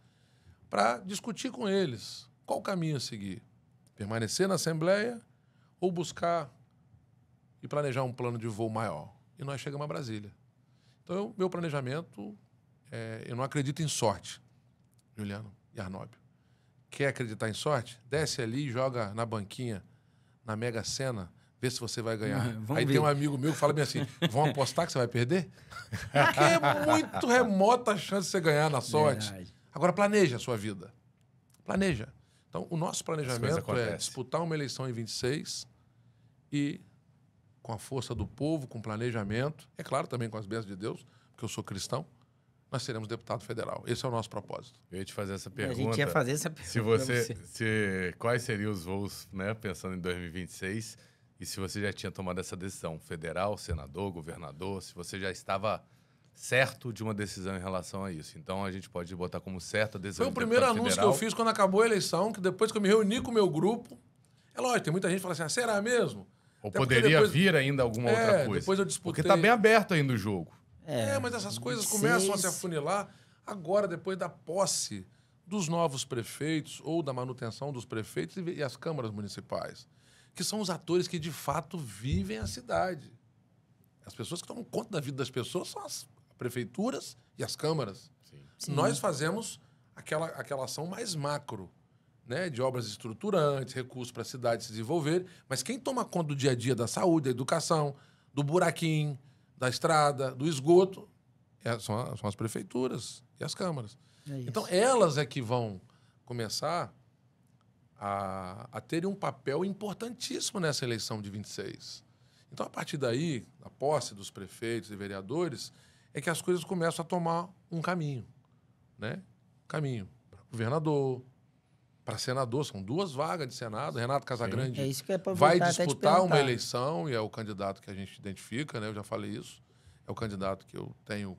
para discutir com eles qual o caminho a seguir. Permanecer na Assembleia ou buscar e planejar um plano de voo maior. E nós chegamos a Brasília. Então, meu planejamento, eu não acredito em sorte, Juliano e Arnóbio. Quer acreditar em sorte? Desce ali e joga na banquinha, na Mega Sena, vê se você vai ganhar. Aí tem um amigo meu que fala bem assim, vão apostar que você vai perder? Porque é muito remota a chance de você ganhar na sorte. Verdade. Agora, planeja a sua vida. Planeja. Então, o nosso planejamento é disputar uma eleição em 26 e, com a força do povo, com planejamento, é claro, também com as bênçãos de Deus, porque eu sou cristão, nós seremos deputado federal. Esse é o nosso propósito. Eu ia te fazer essa pergunta. A gente ia fazer essa pergunta. Quais seriam os voos, né, pensando em 2026, e se você já tinha tomado essa decisão, federal, senador, governador, se você já estava certo de uma decisão em relação a isso. Então, a gente pode botar como certa a decisão. Foi o primeiro anúncio que eu fiz quando acabou a eleição, que depois que eu me reuni com o meu grupo, é lógico, tem muita gente que fala assim, será mesmo? Ou até poderia vir ainda alguma outra coisa. Depois eu disputei. Porque está bem aberto ainda o jogo. Mas essas coisas começam a se afunilar agora, depois da posse dos novos prefeitos ou da manutenção dos prefeitos e as câmaras municipais, que são os atores que, de fato, vivem a cidade. As pessoas que tomam conta da vida das pessoas são as prefeituras e as câmaras. Sim. Nós fazemos aquela ação mais macro, né, de obras estruturantes, recursos para a cidade se desenvolver, mas quem toma conta do dia a dia da saúde, da educação, do buraquinho, da estrada, do esgoto, são as prefeituras e as câmaras. Então, elas é que vão começar a terem um papel importantíssimo nessa eleição de 26. Então, a partir daí, a posse dos prefeitos e vereadores, é que as coisas começam a tomar um caminho, né? Caminho para governador, para senador, são 2 vagas de Senado. Renato Casagrande É isso que eu ia vai aproveitar até te disputar uma perguntar. eleição e é o candidato que a gente identifica, né? Eu já falei isso. É o candidato que eu tenho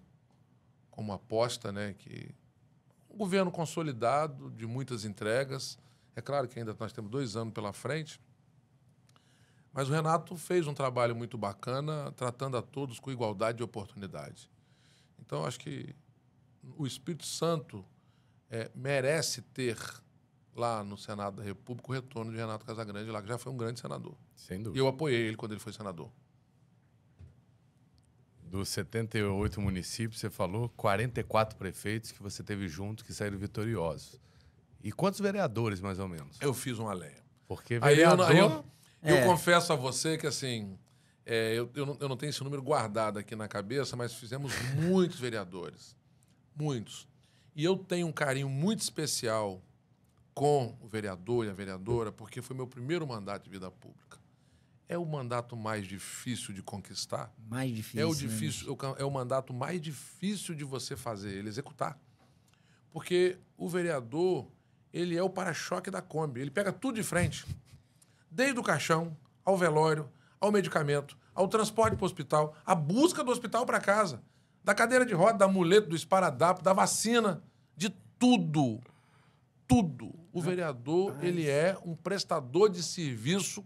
como aposta, né? Que um governo consolidado, de muitas entregas. É claro que ainda nós temos 2 anos pela frente, mas o Renato fez um trabalho muito bacana, tratando a todos com igualdade de oportunidade. Então, acho que o Espírito Santo merece ter lá no Senado da República o retorno de Renato Casagrande, lá que já foi um grande senador. Sem E dúvida. eu apoiei ele quando ele foi senador. Dos 78 municípios, você falou 44 prefeitos que você teve junto que saíram vitoriosos. E quantos vereadores, mais ou menos? Eu fiz uma lenha. Porque Aí vereador... eu confesso a você que, assim, eu não tenho esse número guardado aqui na cabeça, mas fizemos muitos vereadores. Muitos. E eu tenho um carinho muito especial com o vereador e a vereadora, porque foi meu primeiro mandato de vida pública. É o mandato mais difícil de conquistar. Mais difícil. É o mandato mais difícil de você fazer, ele executar. Porque o vereador, ele é o para-choque da Kombi. Ele pega tudo de frente. Desde o caixão, ao velório, ao medicamento, ao transporte para o hospital, a busca do hospital para casa, da cadeira de roda, da muleta, do esparadrapo, da vacina, de tudo. Tudo. O vereador, ele é um prestador de serviço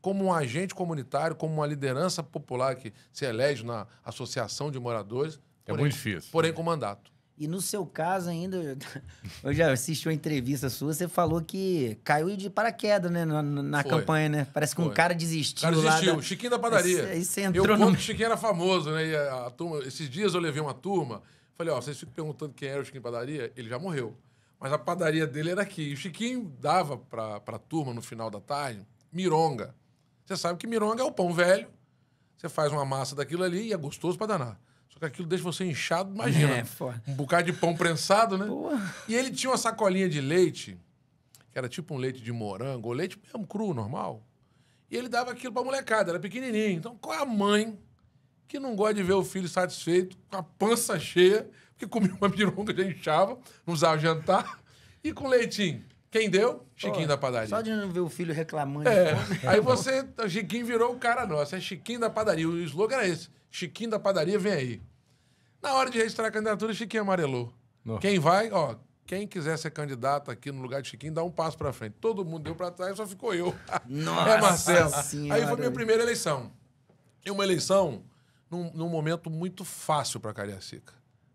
como um agente comunitário, como uma liderança popular que se elege na associação de moradores. Muito difícil. Porém, com mandato. E no seu caso ainda, eu já assisti uma entrevista sua, você falou que caiu de paraquedas, né, na Foi. campanha, né? Parece que um Foi. cara desistiu O cara desistiu. lá. Chiquinho da padaria. Aí você Eu entrou conto no... que o Chiquinho era famoso, né? E a turma, esses dias eu levei uma turma, falei, ó, vocês ficam perguntando quem era o Chiquinho da padaria? Ele já morreu. Mas a padaria dele era aqui. E o Chiquinho dava pra turma, no final da tarde, mironga. Você sabe que mironga é o pão velho. Você faz uma massa daquilo ali e é gostoso pra danar. Só que aquilo deixa você inchado, imagina. foda. Um bocado de pão prensado, né? Porra. E ele tinha uma sacolinha de leite, que era tipo um leite de morango, ou leite mesmo cru, normal. E ele dava aquilo pra molecada, era pequenininho. Então, qual é a mãe que não gosta de ver o filho satisfeito, com a pança cheia, porque comia uma mironga, já inchava, não usava jantar, e com leitinho? Quem deu? Chiquinho da padaria. Só de não ver o filho reclamando. Aí o Chiquinho virou o cara nosso. É Chiquinho da padaria. O slogan era esse. Chiquinho da padaria, vem aí. Na hora de registrar a candidatura, Chiquinho amarelou. Nossa. Quem vai, ó, quem quiser ser candidato aqui no lugar de Chiquinho, dá um passo pra frente. Todo mundo deu pra trás, só ficou eu. Nossa É Marcelo. Senhora. Aí foi minha primeira eleição. E uma eleição num momento muito fácil pra Cariacica.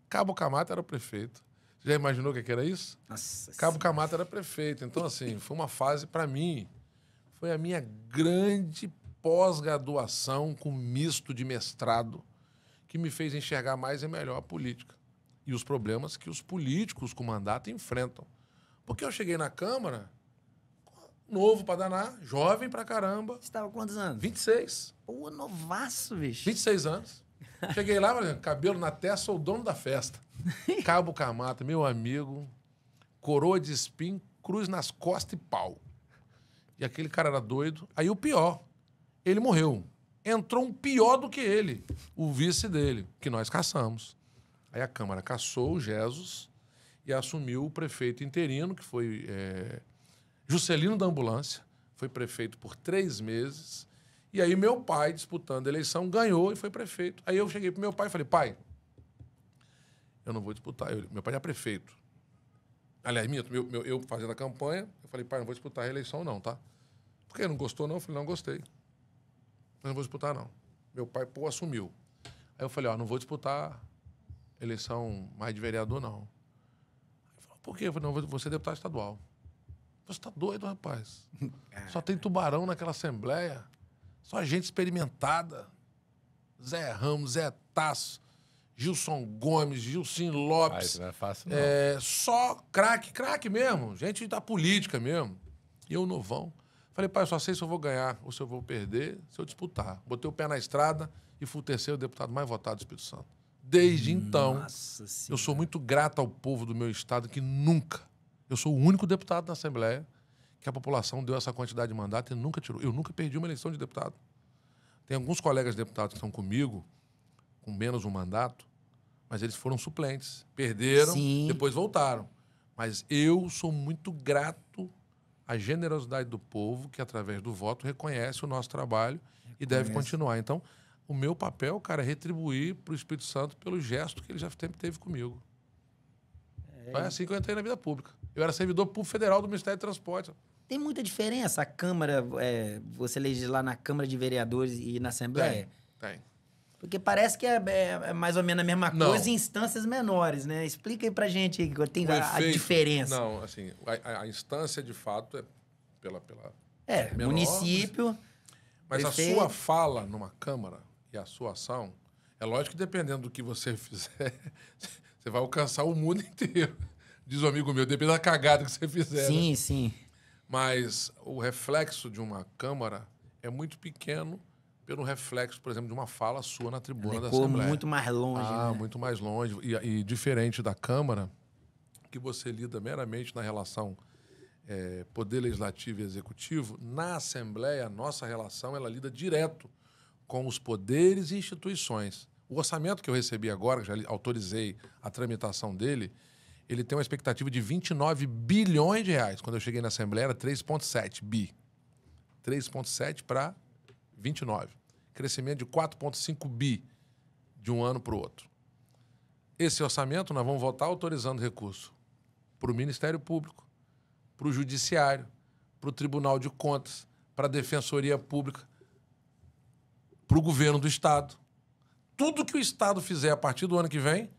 Cabo Camata era o prefeito. Já imaginou o que era isso? Nossa Cabo Camata era prefeito. Então, assim, foi uma fase, para mim, foi a minha grande pós-graduação com misto de mestrado que me fez enxergar mais e melhor a política e os problemas que os políticos com mandato enfrentam. Porque eu cheguei na Câmara, novo para danar, jovem pra caramba, Você estava quantos anos? 26. Pô, novaço, bicho. 26 anos. Cheguei lá, por exemplo, cabelo na testa, sou o dono da festa. Cabo Camata, meu amigo, coroa de espinho, cruz nas costas e pau. E aquele cara era doido. Aí o pior, ele morreu. Entrou um pior do que ele, o vice dele, que nós caçamos. Aí a Câmara caçou o Jesus e assumiu o prefeito interino, que foi Juscelino da Ambulância. Foi prefeito por 3 meses. E aí meu pai, disputando a eleição, ganhou e foi prefeito. Aí eu cheguei pro meu pai e falei, pai, eu não vou disputar. Meu pai é prefeito. Aliás, eu fazendo a campanha, eu falei, pai, não vou disputar a reeleição não, tá? Por que? Não gostou não? Eu falei, não, gostei. Eu não vou disputar não. Meu pai, assumiu. Aí eu falei, ó, não vou disputar eleição mais de vereador, não. Ele falou, por quê? Eu falei, não, vou ser deputado estadual. Você tá doido, rapaz? Só tem tubarão naquela assembleia. Só gente experimentada. Zé Ramos, Zé Tasso, Gilson Gomes, Gilcim Lopes. Isso não é fácil, não. Só craque mesmo. Gente da política mesmo. E eu novão. Falei, pai, eu só sei se eu vou ganhar ou se eu vou perder, se eu disputar. Botei o pé na estrada e fui o terceiro deputado mais votado do Espírito Santo. Desde então, Nossa Senhora. eu sou muito grato ao povo do meu estado que nunca Eu sou o único deputado da Assembleia que a população deu essa quantidade de mandato e nunca tirou. Eu nunca perdi uma eleição de deputado. Tem alguns colegas deputados que estão comigo, com menos um mandato, mas eles foram suplentes. Perderam, Sim. depois voltaram. Mas eu sou muito grato à generosidade do povo que, através do voto, reconhece o nosso trabalho e deve continuar. Então, o meu papel, cara, é retribuir para o Espírito Santo pelo gesto que ele já sempre teve comigo. Então é assim que eu entrei na vida pública. Eu era servidor público federal do Ministério do Transporte. Tem muita diferença a Câmara, você legislar na Câmara de Vereadores e na Assembleia? Tem. Porque parece que é mais ou menos a mesma Não. coisa em instâncias menores, né? Explica aí pra gente aí, tem O a efeito- diferença. Não, assim, a instância, de fato, é pela menor, Município, mas prefeito. a sua fala numa Câmara e a sua ação, é lógico que dependendo do que você fizer, você vai alcançar o mundo inteiro. Diz um amigo meu, depende da cagada que você fizer. Né? Sim, sim. Mas o reflexo de uma Câmara é muito pequeno pelo reflexo, por exemplo, de uma fala sua na tribuna da Ficou Assembleia. muito mais longe, né? Muito mais longe. E diferente da Câmara, que você lida meramente na relação Poder Legislativo e Executivo, na Assembleia, a nossa relação ela lida direto com os poderes e instituições. O orçamento que eu recebi agora, que já autorizei a tramitação dele, ele tem uma expectativa de 29 bilhões de reais. Quando eu cheguei na Assembleia, era 3,7 bi. 3,7 para 29. Crescimento de 4,5 bi de um ano para o outro. Esse orçamento nós vamos votar autorizando recurso para o Ministério Público, para o Judiciário, para o Tribunal de Contas, para a Defensoria Pública, para o Governo do Estado. Tudo que o Estado fizer a partir do ano que vem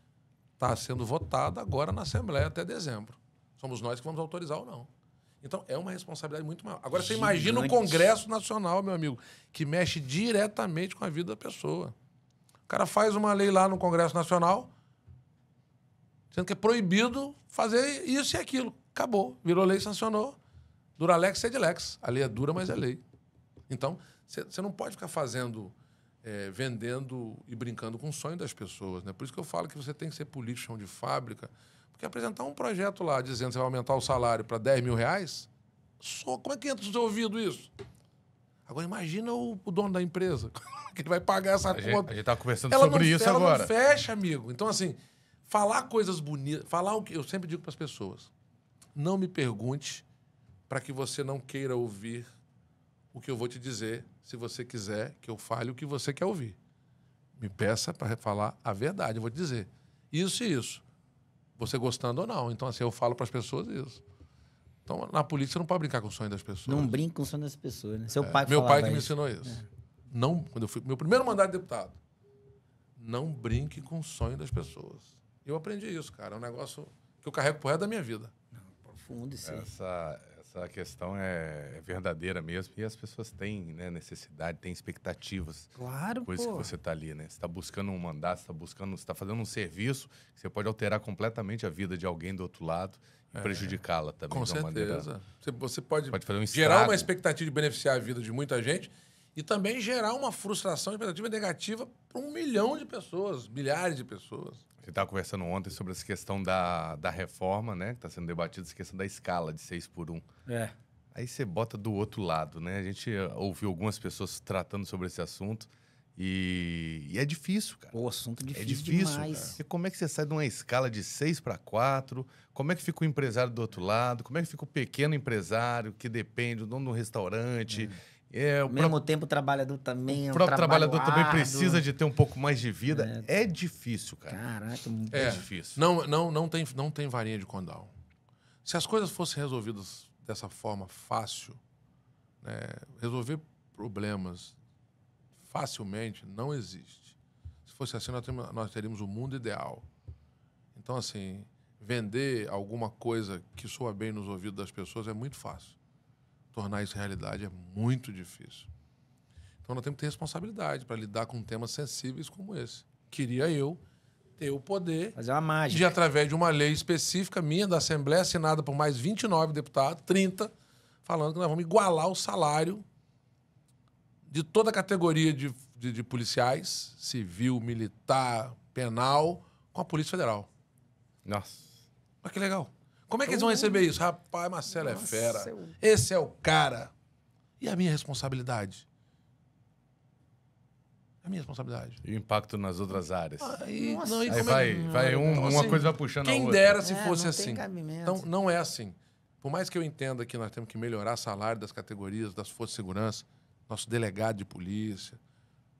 está sendo votado agora na Assembleia até dezembro. Somos nós que vamos autorizar ou não. Então, é uma responsabilidade muito maior. Agora, você imagina o Congresso Nacional, meu amigo, que mexe diretamente com a vida da pessoa. O cara faz uma lei lá no Congresso Nacional, sendo que é proibido fazer isso e aquilo. Acabou. Virou lei, sancionou. Duralex, sedilex. A lei é dura, mas é lei. Então, você não pode ficar fazendo, vendendo e brincando com o sonho das pessoas. Né? Por isso que eu falo que você tem que ser político, chão de fábrica. Porque apresentar um projeto lá dizendo que você vai aumentar o salário para 10 mil reais, como é que entra no seu ouvido isso? Agora, imagina o dono da empresa, que ele vai pagar essa conta. A gente tá conversando sobre isso agora. Ela não fecha, amigo. Então, assim, falar coisas bonitas, falar o que eu sempre digo para as pessoas. Não me pergunte para que você não queira ouvir o que eu vou te dizer, se você quiser que eu fale o que você quer ouvir. Me peça para falar a verdade, eu vou te dizer. Isso e isso. Você gostando ou não. Então, assim, eu falo para as pessoas isso. Então, na política, você não pode brincar com o sonho das pessoas. Não brinca com o sonho das pessoas, né? Seu pai Meu pai que falava me isso. ensinou isso. Não, quando eu fui meu primeiro mandato de deputado, não brinque com o sonho das pessoas. Eu aprendi isso, cara. É um negócio que eu carrego pro resto da minha vida. Profundo isso aí. Essa questão é verdadeira mesmo. E as pessoas têm, né, necessidade, têm expectativas. Claro, Por isso que pô. você está ali, né? Você está buscando um mandato, você está fazendo um serviço que você pode alterar completamente a vida de alguém do outro lado e prejudicá-la também. Com de uma maneira. certeza. Você pode Fazer um gerar estrago. uma expectativa de beneficiar a vida de muita gente e também gerar uma frustração, expectativa negativa para 1 milhão de pessoas, milhares de pessoas. Você estava conversando ontem sobre essa questão da reforma, né? Que está sendo debatida, essa questão da escala de 6x1. É. Aí você bota do outro lado, né? A gente ouviu algumas pessoas tratando sobre esse assunto e é difícil, cara. Pô, assunto difícil, É difícil. demais. E como é que você sai de uma escala de 6x4? Como é que fica o empresário do outro lado? Como é que fica o pequeno empresário que depende do dono do restaurante? Ao mesmo tempo, o trabalhador também O é um próprio trabalho trabalhador também árduo. precisa de ter um pouco mais de vida. É difícil, cara. Caraca, É difícil. Não tem varinha de condão. Se as coisas fossem resolvidas dessa forma fácil, né, resolver problemas facilmente não existe. Se fosse assim, nós teríamos o mundo ideal. Então, assim, vender alguma coisa que soa bem nos ouvidos das pessoas é muito fácil. Tornar isso realidade é muito difícil. Então, nós temos que ter responsabilidade para lidar com temas sensíveis como esse. Queria eu ter o poder fazer uma mágica. de, através de uma lei específica minha, da Assembleia, assinada por mais 29 deputados, 30, falando que nós vamos igualar o salário de toda a categoria de policiais, civil, militar, penal, com a Polícia Federal. Nossa. Olha que legal. Como é que eles vão receber isso? Rapaz, Marcelo é fera. Esse é o cara. E a minha responsabilidade? A minha responsabilidade. E o impacto nas outras áreas. Aí Uma coisa vai puxando a outra. Quem dera se fosse não assim. tem cabimento. Então, não é assim. Por mais que eu entenda que nós temos que melhorar o salário das categorias, das forças de segurança, nosso delegado de polícia,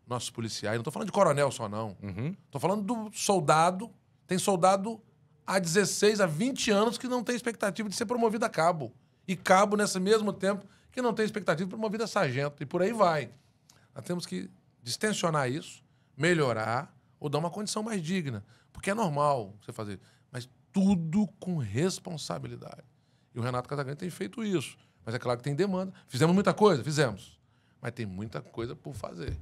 nossos policiais, não estou falando de coronel só, não. Estou falando do soldado. Tem soldado há 16, há 20 anos que não tem expectativa de ser promovido a cabo. E cabo, nesse mesmo tempo, que não tem expectativa de ser promovido a sargento. E por aí vai. Nós temos que distensionar isso, melhorar ou dar uma condição mais digna. Porque é normal você fazer. Mas tudo com responsabilidade. E o Renato Casagrande tem feito isso. Mas é claro que tem demanda. Fizemos muita coisa? Fizemos. Mas tem muita coisa por fazer.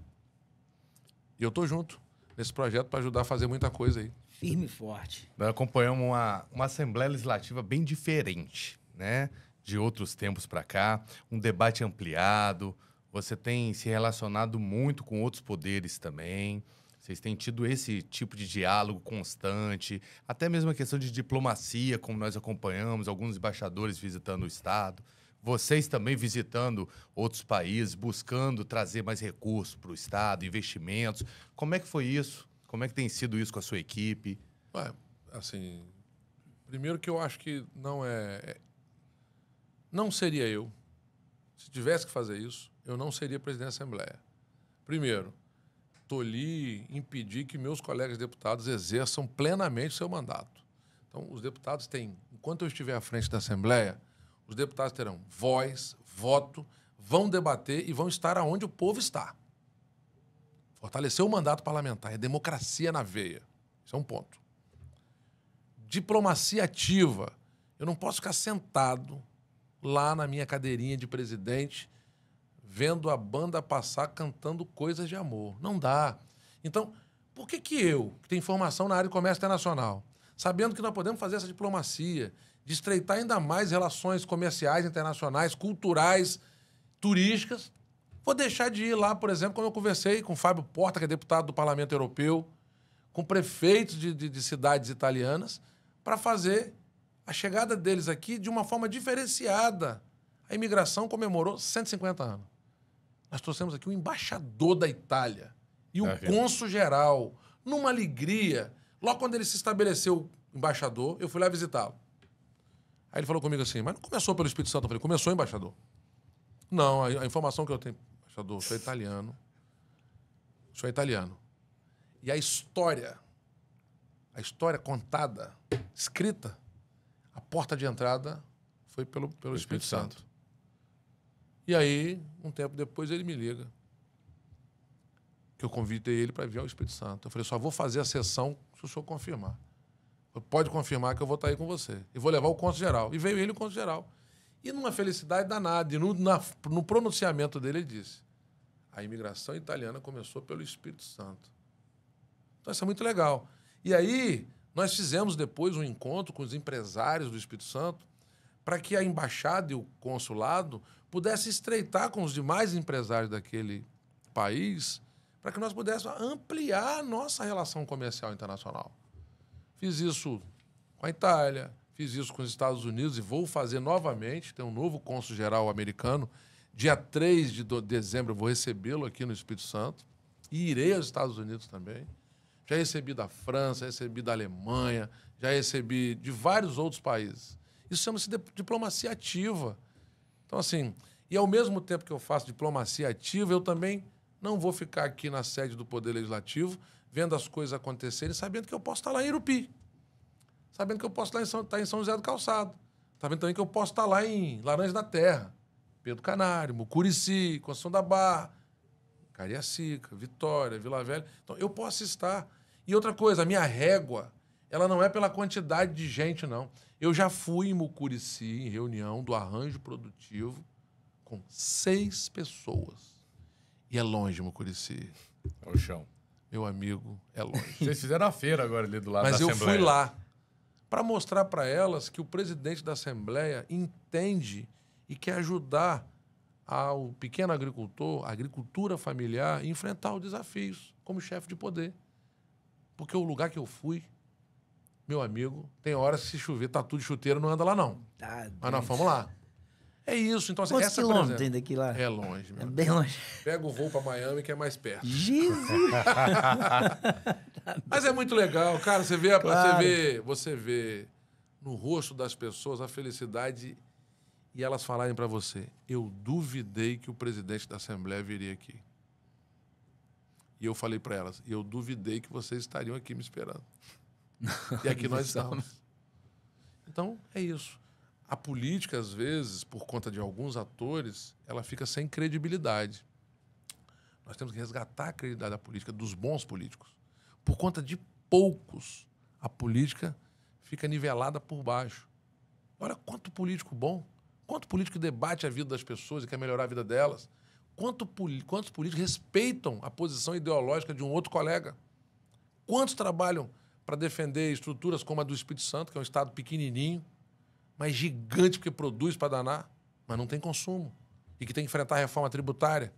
E eu estou junto nesse projeto para ajudar a fazer muita coisa aí. Firme e forte. Nós acompanhamos uma Assembleia Legislativa bem diferente, né? De outros tempos para cá. Um debate ampliado. Você tem se relacionado muito com outros poderes também. Vocês têm tido esse tipo de diálogo constante. Até mesmo a questão de diplomacia, como nós acompanhamos, alguns embaixadores visitando o Estado. Vocês também visitando outros países, buscando trazer mais recursos para o Estado, investimentos. Como é que foi isso? Como é que tem sido isso com a sua equipe? Assim, primeiro que eu acho que não seria eu. Se tivesse que fazer isso, eu não seria presidente da Assembleia. Primeiro, tolir, impedir que meus colegas deputados exerçam plenamente o seu mandato. Então, os deputados têm, enquanto eu estiver à frente da Assembleia, os deputados terão voz, voto, vão debater e vão estar aonde o povo está. Fortalecer o mandato parlamentar, é democracia na veia. Isso é um ponto. Diplomacia ativa. Eu não posso ficar sentado lá na minha cadeirinha de presidente, vendo a banda passar cantando coisas de amor. Não dá. Então, por que eu, que tenho formação na área de comércio internacional, sabendo que nós podemos fazer essa diplomacia, de estreitar ainda mais relações comerciais internacionais, culturais, turísticas, vou deixar de ir lá, por exemplo, quando eu conversei com o Fábio Porta, que é deputado do Parlamento Europeu, com prefeitos de cidades italianas, para fazer a chegada deles aqui de uma forma diferenciada. A imigração comemorou 150 anos. Nós trouxemos aqui o embaixador da Itália e o cônsul-geral, numa alegria. Logo quando ele se estabeleceu embaixador, eu fui lá visitá-lo. Aí ele falou comigo assim, mas não começou pelo Espírito Santo? Eu falei, começou, embaixador. Não, a informação que eu tenho, embaixador, sou italiano. Sou italiano. E a história contada, escrita, a porta de entrada foi pelo Espírito Santo. E aí, um tempo depois, ele me liga. Que eu convidei ele para vir ao Espírito Santo. Eu falei, só vou fazer a sessão se o senhor confirmar. Pode confirmar que eu vou estar aí com você. E vou levar o cônsul-geral. E veio ele, o cônsul-geral. E numa felicidade danada. E no pronunciamento dele, ele disse, a imigração italiana começou pelo Espírito Santo. Então, isso é muito legal. E aí, nós fizemos depois um encontro com os empresários do Espírito Santo para que a embaixada e o consulado pudessem estreitar com os demais empresários daquele país para que nós pudéssemos ampliar a nossa relação comercial internacional. Fiz isso com a Itália, fiz isso com os Estados Unidos e vou fazer novamente. Tem um novo cônsul-geral americano. Dia 3 de dezembro eu vou recebê-lo aqui no Espírito Santo e irei aos Estados Unidos também. Já recebi da França, recebi da Alemanha, já recebi de vários outros países. Isso chama-se diplomacia ativa. Então, assim, e ao mesmo tempo que eu faço diplomacia ativa, eu também não vou ficar aqui na sede do Poder Legislativo vendo as coisas acontecerem, sabendo que eu posso estar lá em Irupi, sabendo que eu posso estar em São José do Calçado, sabendo também que eu posso estar lá em Laranja da Terra, Pedro Canário, Mucurici, Conceição da Barra, Cariacica, Vitória, Vila Velha. Então, eu posso estar. E outra coisa, a minha régua, ela não é pela quantidade de gente, não. Eu já fui em Mucurici, em reunião do Arranjo Produtivo, com 6 pessoas. E é longe, Mucurici. É o chão. Meu amigo, é longe. Vocês fizeram a feira agora ali do lado da Mas eu Assembleia. fui lá para mostrar para elas que o presidente da Assembleia entende e quer ajudar ao pequeno agricultor, a agricultura familiar, a enfrentar os desafios como chefe de poder. Porque o lugar que eu fui, Meu amigo, tem horas que se chover, tatu de chuteiro não anda lá, não. Mas nós fomos lá. É isso. Então, assim, Quantos essa quilômetros tem daqui lá? É longe, meu É amigo. bem longe. Pega o voo pra Miami, que é mais perto. Jesus! Mas é muito legal, cara. Você vê, Claro. você vê no rosto das pessoas a felicidade e elas falarem pra você: eu duvidei que o presidente da Assembleia viria aqui. E eu falei pra elas: eu duvidei que vocês estariam aqui me esperando. E aqui nós estamos. Então, é isso. A política, às vezes, por conta de alguns atores, ela fica sem credibilidade. Nós temos que resgatar a credibilidade da política, dos bons políticos. Por conta de poucos, a política fica nivelada por baixo. Olha quanto político bom, quanto político debate a vida das pessoas e quer melhorar a vida delas. Quantos políticos respeitam a posição ideológica de um outro colega. Quantos trabalham para defender estruturas como a do Espírito Santo, que é um estado pequenininho, mas gigante, porque produz para danar, mas não tem consumo. E que tem que enfrentar a reforma tributária.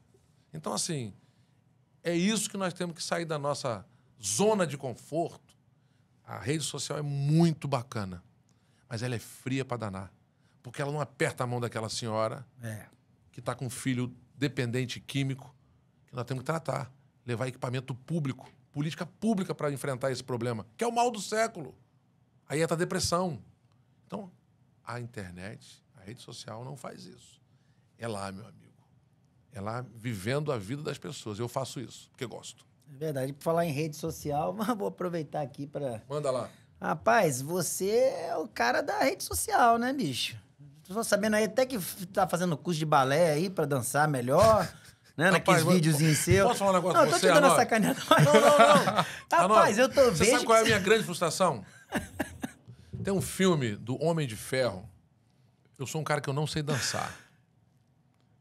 Então, assim, é isso que nós temos que sair da nossa zona de conforto. A rede social é muito bacana, mas ela é fria para danar. Porque ela não aperta a mão daquela senhora que está com um filho dependente químico, que nós temos que tratar. Levar equipamento público, política pública para enfrentar esse problema, que é o mal do século. Aí entra a depressão. Então, a internet, a rede social não faz isso. É lá, meu amigo. É lá vivendo a vida das pessoas. Eu faço isso, porque gosto. É verdade. Por falar em rede social, vou aproveitar aqui para... Manda lá. Rapaz, você é o cara da rede social, né, bicho? Tô sabendo aí até que tá fazendo curso de balé aí para dançar melhor, né? Naqueles videozinhos seus. Posso falar um negócio não, pra tô você, te dando uma Anote? sacaneada. Não. Rapaz, eu tô vendo. Você sabe qual é a minha grande frustração? Tem um filme do Homem de Ferro. Eu sou um cara que eu não sei dançar.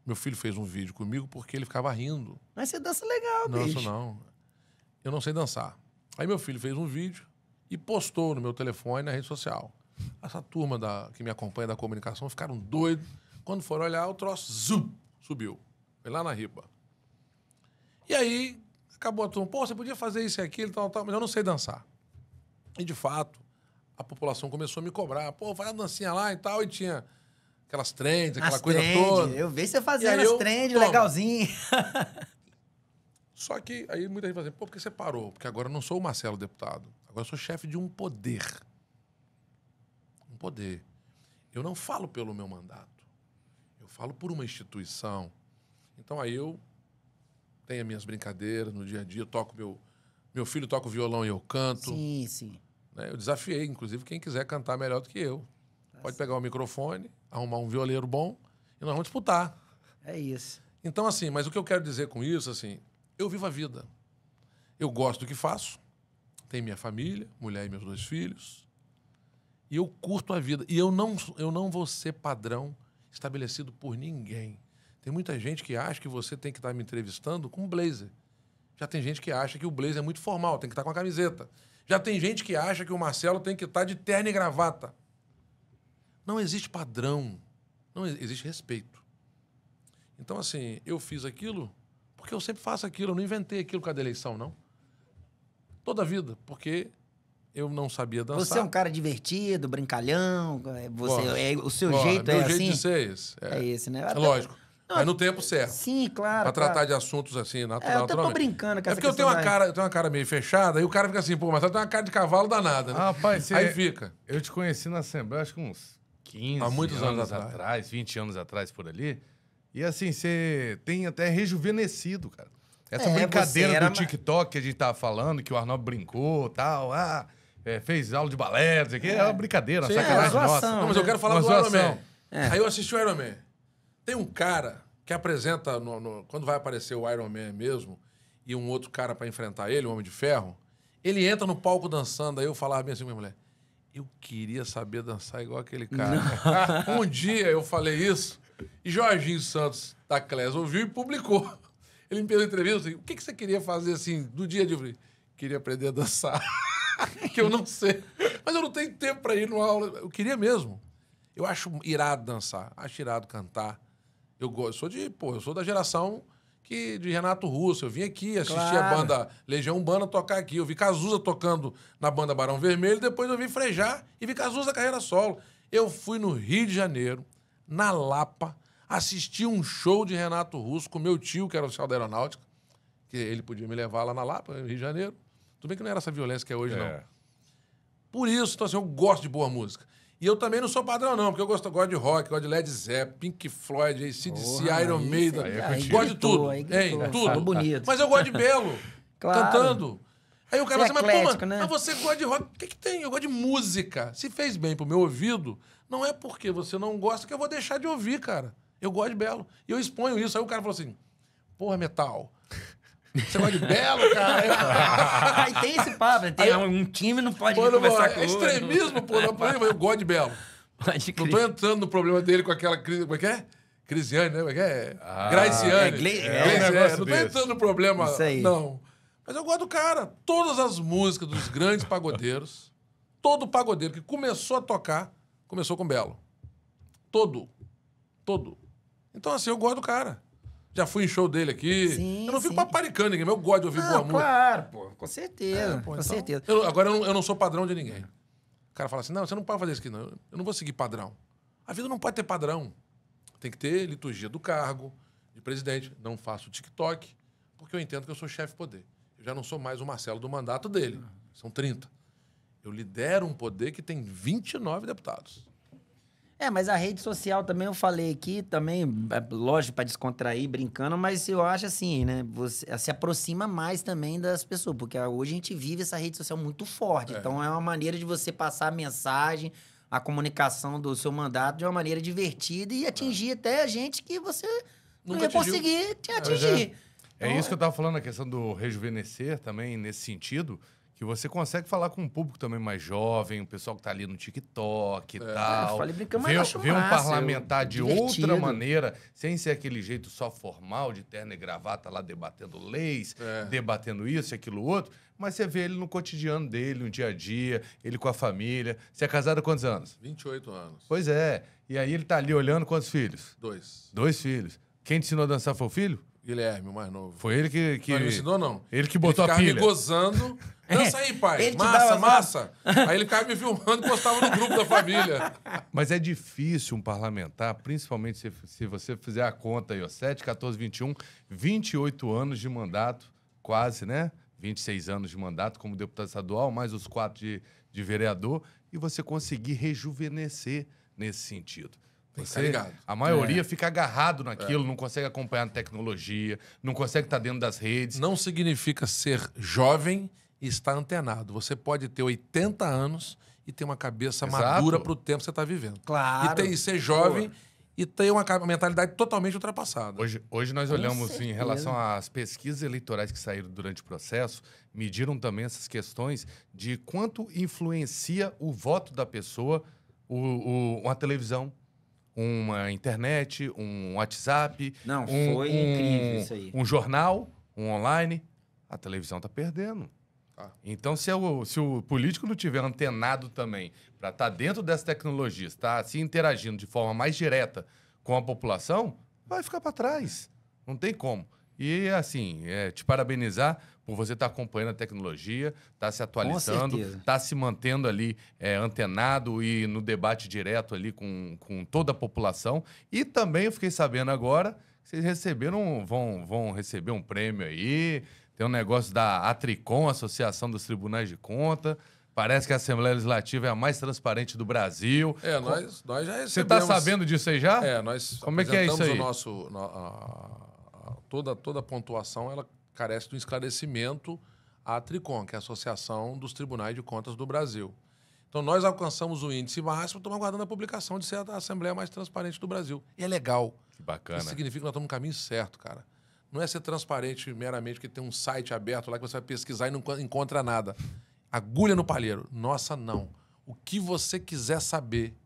Meu filho fez um vídeo comigo porque ele ficava rindo. Mas você dança legal, Não, bicho. isso não. Eu não sei dançar. Aí meu filho fez um vídeo e postou no meu telefone na rede social. Essa turma que me acompanha da comunicação ficaram doidos. Quando foram olhar, o troço subiu. Foi lá na riba. E aí, acabou a turma. Pô, você podia fazer isso e aquilo, tal, mas eu não sei dançar. E, de fato, a população começou a me cobrar. Pô, faz uma dancinha lá e tal. E tinha aquelas trends, aquela coisa toda. Eu vi você fazendo as trends, toma. legalzinho. Só que aí muita gente fala assim, pô, por que você parou? Porque agora eu não sou o Marcelo deputado. Agora eu sou chefe de um poder. Um poder. Eu não falo pelo meu mandato. Eu falo por uma instituição. Então aí eu tenho as minhas brincadeiras no dia a dia. Eu toco meu filho toca o violão e eu canto. Sim, sim. Né? Eu desafiei, inclusive, quem quiser cantar melhor do que eu. Pode pegar o microfone, arrumar um violeiro bom e nós vamos disputar. É isso. Então, assim, mas o que eu quero dizer com isso, assim, eu vivo a vida. Eu gosto do que faço. Tenho minha família, mulher e meus 2 filhos. E eu curto a vida. E eu não vou ser padrão estabelecido por ninguém. Tem muita gente que acha que você tem que estar me entrevistando com um blazer. Já tem gente que acha que o blazer é muito formal, tem que estar com a camiseta. Já tem gente que acha que o Marcelo tem que estar de terno e gravata. Não existe padrão. Não existe respeito. Então, assim, eu fiz aquilo porque eu sempre faço aquilo. Eu não inventei aquilo por causa da eleição, não. Toda a vida, porque eu não sabia dançar. Você é um cara divertido, brincalhão. O seu Gosto. jeito Meu é jeito assim? de ser esse. É esse, né? É lógico. Mas no tempo certo. Sim, claro. Pra tratar de assuntos assim, naturalmente. eu tô brincando com É essa porque eu tenho questão uma cara meio fechada, aí o cara fica assim, pô, mas você tem uma cara de cavalo danada, né? Rapaz, Aí fica. Eu te conheci na Assembleia, acho que uns 15 Há muitos anos atrás. 20 anos atrás, por ali. E assim, você tem até rejuvenescido, cara. Essa você brincadeira era do TikTok que a gente tava falando, que o Arnaldo brincou e tal, fez aula de balé, não sei o quê, é uma brincadeira, uma Sim, sacanagem zoação, nossa. Não, mas eu quero falar Uma do Iron zoação. Man. Aí eu assisti o Iron Man. Tem um cara que apresenta, quando vai aparecer o Iron Man mesmo, e um outro cara pra enfrentar ele, o Homem de Ferro, ele entra no palco dançando, aí eu falava bem assim com minha mulher, eu queria saber dançar igual aquele cara. Um dia eu falei isso, e Jorginho Santos, da Clés, ouviu e publicou. Ele me pediu entrevista, assim, o que você queria fazer assim, do dia a dia? Eu falei, queria aprender a dançar. Que eu não sei. Mas eu não tenho tempo pra ir numa aula. Eu queria mesmo. Eu acho irado dançar, acho irado cantar. Eu sou da geração que de Renato Russo. Eu vim aqui assistir a Claro. banda Legião Urbana tocar aqui. Eu vi Cazuza tocando na banda Barão Vermelho, depois eu vi Frejá e vi Cazuza carreira solo. Eu fui no Rio de Janeiro, na Lapa, assisti um show de Renato Russo com meu tio, que era oficial da Aeronáutica, que ele podia me levar lá na Lapa, no Rio de Janeiro. Tudo bem que não era essa violência que é hoje, não. Por isso, então, assim, eu gosto de boa música. E eu também não sou padrão, não, porque eu gosto de rock, gosto de Led Zeppelin, Pink Floyd, AC/DC, Iron Maiden. Gosto de tudo. Tudo. Bonito. Mas eu gosto de Belo, Claro. cantando. Aí o cara Você fala é assim, eclético, mas né? você gosta de rock? O que tem? Eu gosto de música. Se fez bem pro meu ouvido, não é porque você não gosta que eu vou deixar de ouvir, cara. Eu gosto de Belo. E eu exponho isso. Aí o cara falou assim, porra, metal. Você gosta de Belo, cara? Aí tem esse papo, tem um time não pode Pô, conversar com o é outro. extremismo, pô. Não, eu gosto de Belo. Pode Não crer. tô entrando no problema dele com aquela crise. Como é que é? Crisiane, né? Como é que é? Ah, Graciane. é um negócio Não tô desse. entrando no problema, Isso aí. não. Mas eu gosto do cara. Todas as músicas dos grandes pagodeiros, todo pagodeiro que começou a tocar, começou com Belo. Todo. Então, assim, eu gosto do cara. Já fui em show dele aqui. Sim, eu não fico sim. paparicando ninguém, mas eu gosto de ouvir boa Não, música. claro, pô. Com certeza, Pô, com então, certeza. Agora, eu não sou padrão de ninguém. O cara fala assim, não, você não pode fazer isso aqui, não. Eu não vou seguir padrão. A vida não pode ter padrão. Tem que ter liturgia do cargo, de presidente. Não faço TikTok, porque eu entendo que eu sou chefe de poder. Eu já não sou mais o Marcelo do mandato dele. São 30. Eu lidero um poder que tem 29 deputados. Mas a rede social também, eu falei aqui, também, lógico, para descontrair, brincando, mas eu acho assim, né? Você se aproxima mais também das pessoas, porque hoje a gente vive essa rede social muito forte. Então é uma maneira de você passar a mensagem, a comunicação do seu mandato de uma maneira divertida e atingir até a gente que você não Nunca ia atingiu. conseguir te atingir. É isso que eu tava falando, a questão do rejuvenescer também, nesse sentido, que você consegue falar com um público também mais jovem, o pessoal que tá ali no TikTok e tal. eu falei brincando, mas eu acho ver um massa, parlamentar de divertido. outra maneira, sem ser aquele jeito só formal, de terno e gravata lá debatendo leis, debatendo isso e aquilo outro, mas você vê ele no cotidiano dele, no dia a dia, ele com a família. Você é casado há quantos anos? 28 anos. Pois é. E aí ele tá ali olhando quantos filhos? 2. 2 filhos. Quem te ensinou a dançar foi o filho? Guilherme, o mais novo. Foi ele que... Não, ele não ensinou, não. Ele que botou a ficava pilha. me gozando. Dança aí, pai. Ele te Massa, dava- massa. Aí ele ficava me filmando e postava no grupo da família. Mas é difícil um parlamentar, principalmente se você fizer a conta aí, ó, 7, 14, 21, 28 anos de mandato, quase, né? 26 anos de mandato como deputado estadual, mais os 4 de vereador, e você conseguir rejuvenescer nesse sentido. Tem que ficar ligado. A maioria fica agarrado naquilo, não consegue acompanhar a tecnologia, não consegue estar dentro das redes. Não significa ser jovem e estar antenado. Você pode ter 80 anos e ter uma cabeça Exato. madura para o tempo que você está vivendo. Claro. E ser jovem e ter uma mentalidade totalmente ultrapassada. Hoje nós olhamos certeza. em relação às pesquisas eleitorais que saíram durante o processo, mediram também essas questões de quanto influencia o voto da pessoa uma televisão, uma internet, um WhatsApp, Não, foi incrível isso aí. um jornal, um online. A televisão está perdendo. Tá. Então, se o político não tiver antenado também para estar dentro dessa tecnologia, estar se interagindo de forma mais direta com a população, vai ficar para trás. Não tem como. E, assim, te parabenizar por você estar acompanhando a tecnologia, estar se atualizando, certeza. estar se mantendo ali antenado e no debate direto ali com toda a população. E também eu fiquei sabendo agora que vocês vão receber um prêmio aí. Tem um negócio da Atricom, Associação dos Tribunais de Conta. Parece que a Assembleia Legislativa é a mais transparente do Brasil. Nós já recebemos... Você está sabendo disso aí já? Nós Como é que é isso aí? Toda a pontuação, ela carece de um esclarecimento à Tricom, que é a Associação dos Tribunais de Contas do Brasil. Então, nós alcançamos o índice máximo, estamos aguardando a publicação de ser a Assembleia mais transparente do Brasil. E é legal. Que bacana. Isso significa que nós estamos no caminho certo, cara. Não é ser transparente meramente porque tem um site aberto lá que você vai pesquisar e não encontra nada. Agulha no palheiro. Nossa, não. O que você quiser saber,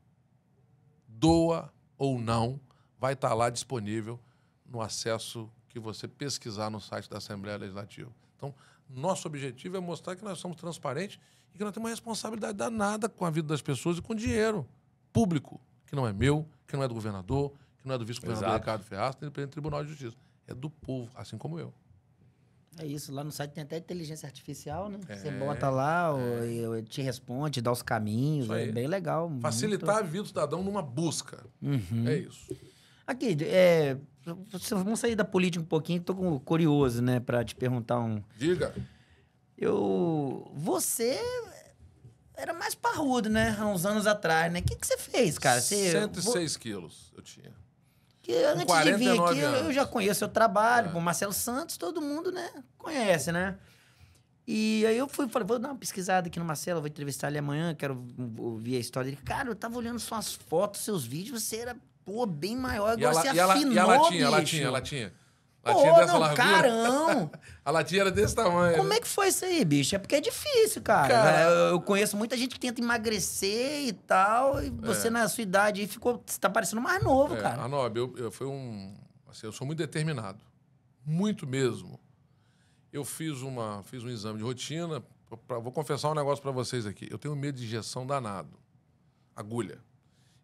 doa ou não, vai estar lá disponível no acesso que você pesquisar no site da Assembleia Legislativa. Então, nosso objetivo é mostrar que nós somos transparentes e que nós temos uma responsabilidade danada com a vida das pessoas e com dinheiro público, que não é meu, que não é do governador, que não é do vice-governador Exato. Ricardo Ferraz, nem do presidente do Tribunal de Justiça. é do povo, assim como eu. É isso, lá no site tem até inteligência artificial, né? É, Você bota lá, ele te responde, dá os caminhos, Isso aí. é bem legal. Facilitar a vida do cidadão numa busca. Uhum. É isso. Aqui, vamos sair da política um pouquinho, tô curioso, né, pra te perguntar um... Diga. Você era mais parrudo, né, há uns anos atrás, né? O que você fez, cara? 106 quilos eu tinha. Que antes de vir 49 aqui, eu anos. já conheço o seu trabalho, pô, Marcelo Santos, todo mundo, né, conhece, né? E aí eu falei, vou dar uma pesquisada aqui no Marcelo, vou entrevistar ele amanhã, quero ouvir a história dele. Cara, eu tava olhando suas fotos, seus vídeos, você era, pô, bem maior, agora você afinou, a latinha. Pô, Latinha dessa não, largura. carão! A latinha era desse tamanho. Como é que foi isso aí, bicho? É porque é difícil, cara. Eu conheço muita gente que tenta emagrecer e tal, e você na sua idade aí você tá parecendo mais novo, cara. Arnob, eu sou muito determinado. Muito mesmo. Eu fiz um exame de rotina. Vou confessar um negócio pra vocês aqui. Eu tenho medo de injeção danado. Agulha.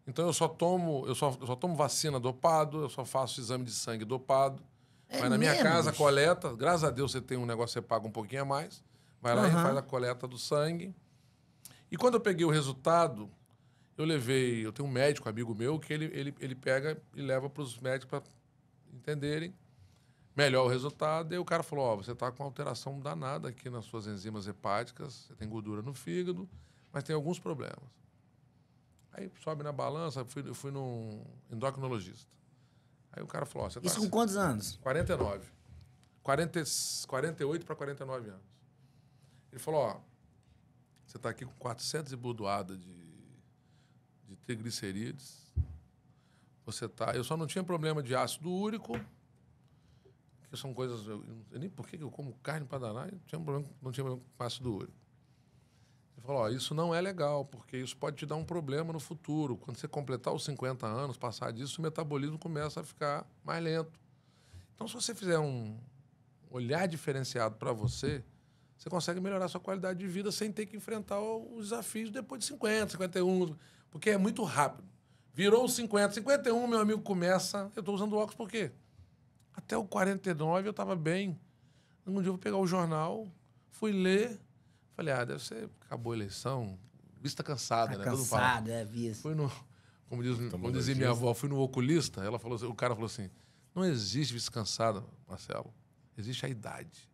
Então eu só tomo vacina dopado, eu só faço exame de sangue dopado. Mas na minha casa, bicho, coleta. Graças a Deus você tem um negócio, você paga um pouquinho a mais. Vai lá e faz a coleta do sangue. E quando eu peguei o resultado, eu tenho um médico, amigo meu, que ele pega e leva para os médicos para entenderem melhor o resultado. E o cara falou, você está com alteração danada aqui nas suas enzimas hepáticas, você tem gordura no fígado, mas tem alguns problemas. Aí sobe na balança, eu fui num endocrinologista. Aí o cara falou, você tá... Isso com quantos anos? 49. 48 para 49 anos. Ele falou, você está aqui com 400 e burdoada de triglicerídeos. Eu só não tinha problema de ácido úrico, que são coisas... Eu nem por que eu como carne para danar, não tinha problema com ácido úrico. Ele falou, isso não é legal, porque isso pode te dar um problema no futuro. Quando você completar os 50 anos, passar disso, o metabolismo começa a ficar mais lento. Então, se você fizer um olhar diferenciado para você, você consegue melhorar a sua qualidade de vida sem ter que enfrentar os desafios depois de 50, 51, porque é muito rápido. Virou os 50, 51, meu amigo começa... Eu estou usando óculos por quê? Até o 49 eu estava bem. Um dia eu vou pegar o jornal, fui ler... Falei, deve ser... Acabou a eleição. Vista cansada, né? Cansada, vista. Fui no... Como dizia minha avó, fui no oculista. O cara falou assim, não existe vista cansada, Marcelo. Existe a idade.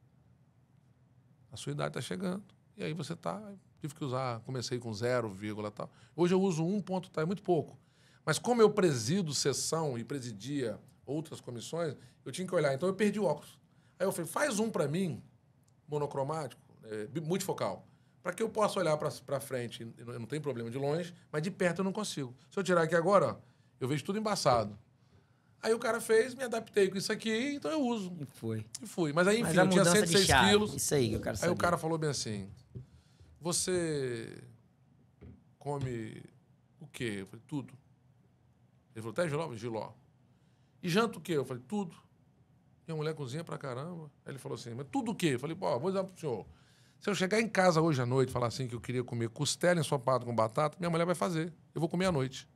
A sua idade está chegando. E aí você tá... Tive que usar... Comecei com 0, tal. Hoje eu uso 1 ponto, é muito pouco. Mas como eu presido sessão e presidia outras comissões, eu tinha que olhar. Então eu perdi o óculos. Aí eu falei, faz um para mim, monocromático, multifocal, para que eu possa olhar para frente, eu não tenho problema de longe, mas de perto eu não consigo. Se eu tirar aqui agora, eu vejo tudo embaçado. Aí o cara fez, me adaptei com isso aqui, então eu uso. E fui. Mas aí, enfim, eu tinha 106 quilos. Isso aí que eu quero saber. Aí o cara falou bem assim, você come o quê? Eu falei, tudo. Ele falou, tá Giló? Giló. E janta o quê? Eu falei, tudo. Minha mulher cozinha pra caramba. Aí ele falou assim, mas tudo o quê? Eu falei, vou dizer pro senhor. Se eu chegar em casa hoje à noite e falar assim que eu queria comer costela ensopado com batata, minha mulher vai fazer. Eu vou comer à noite.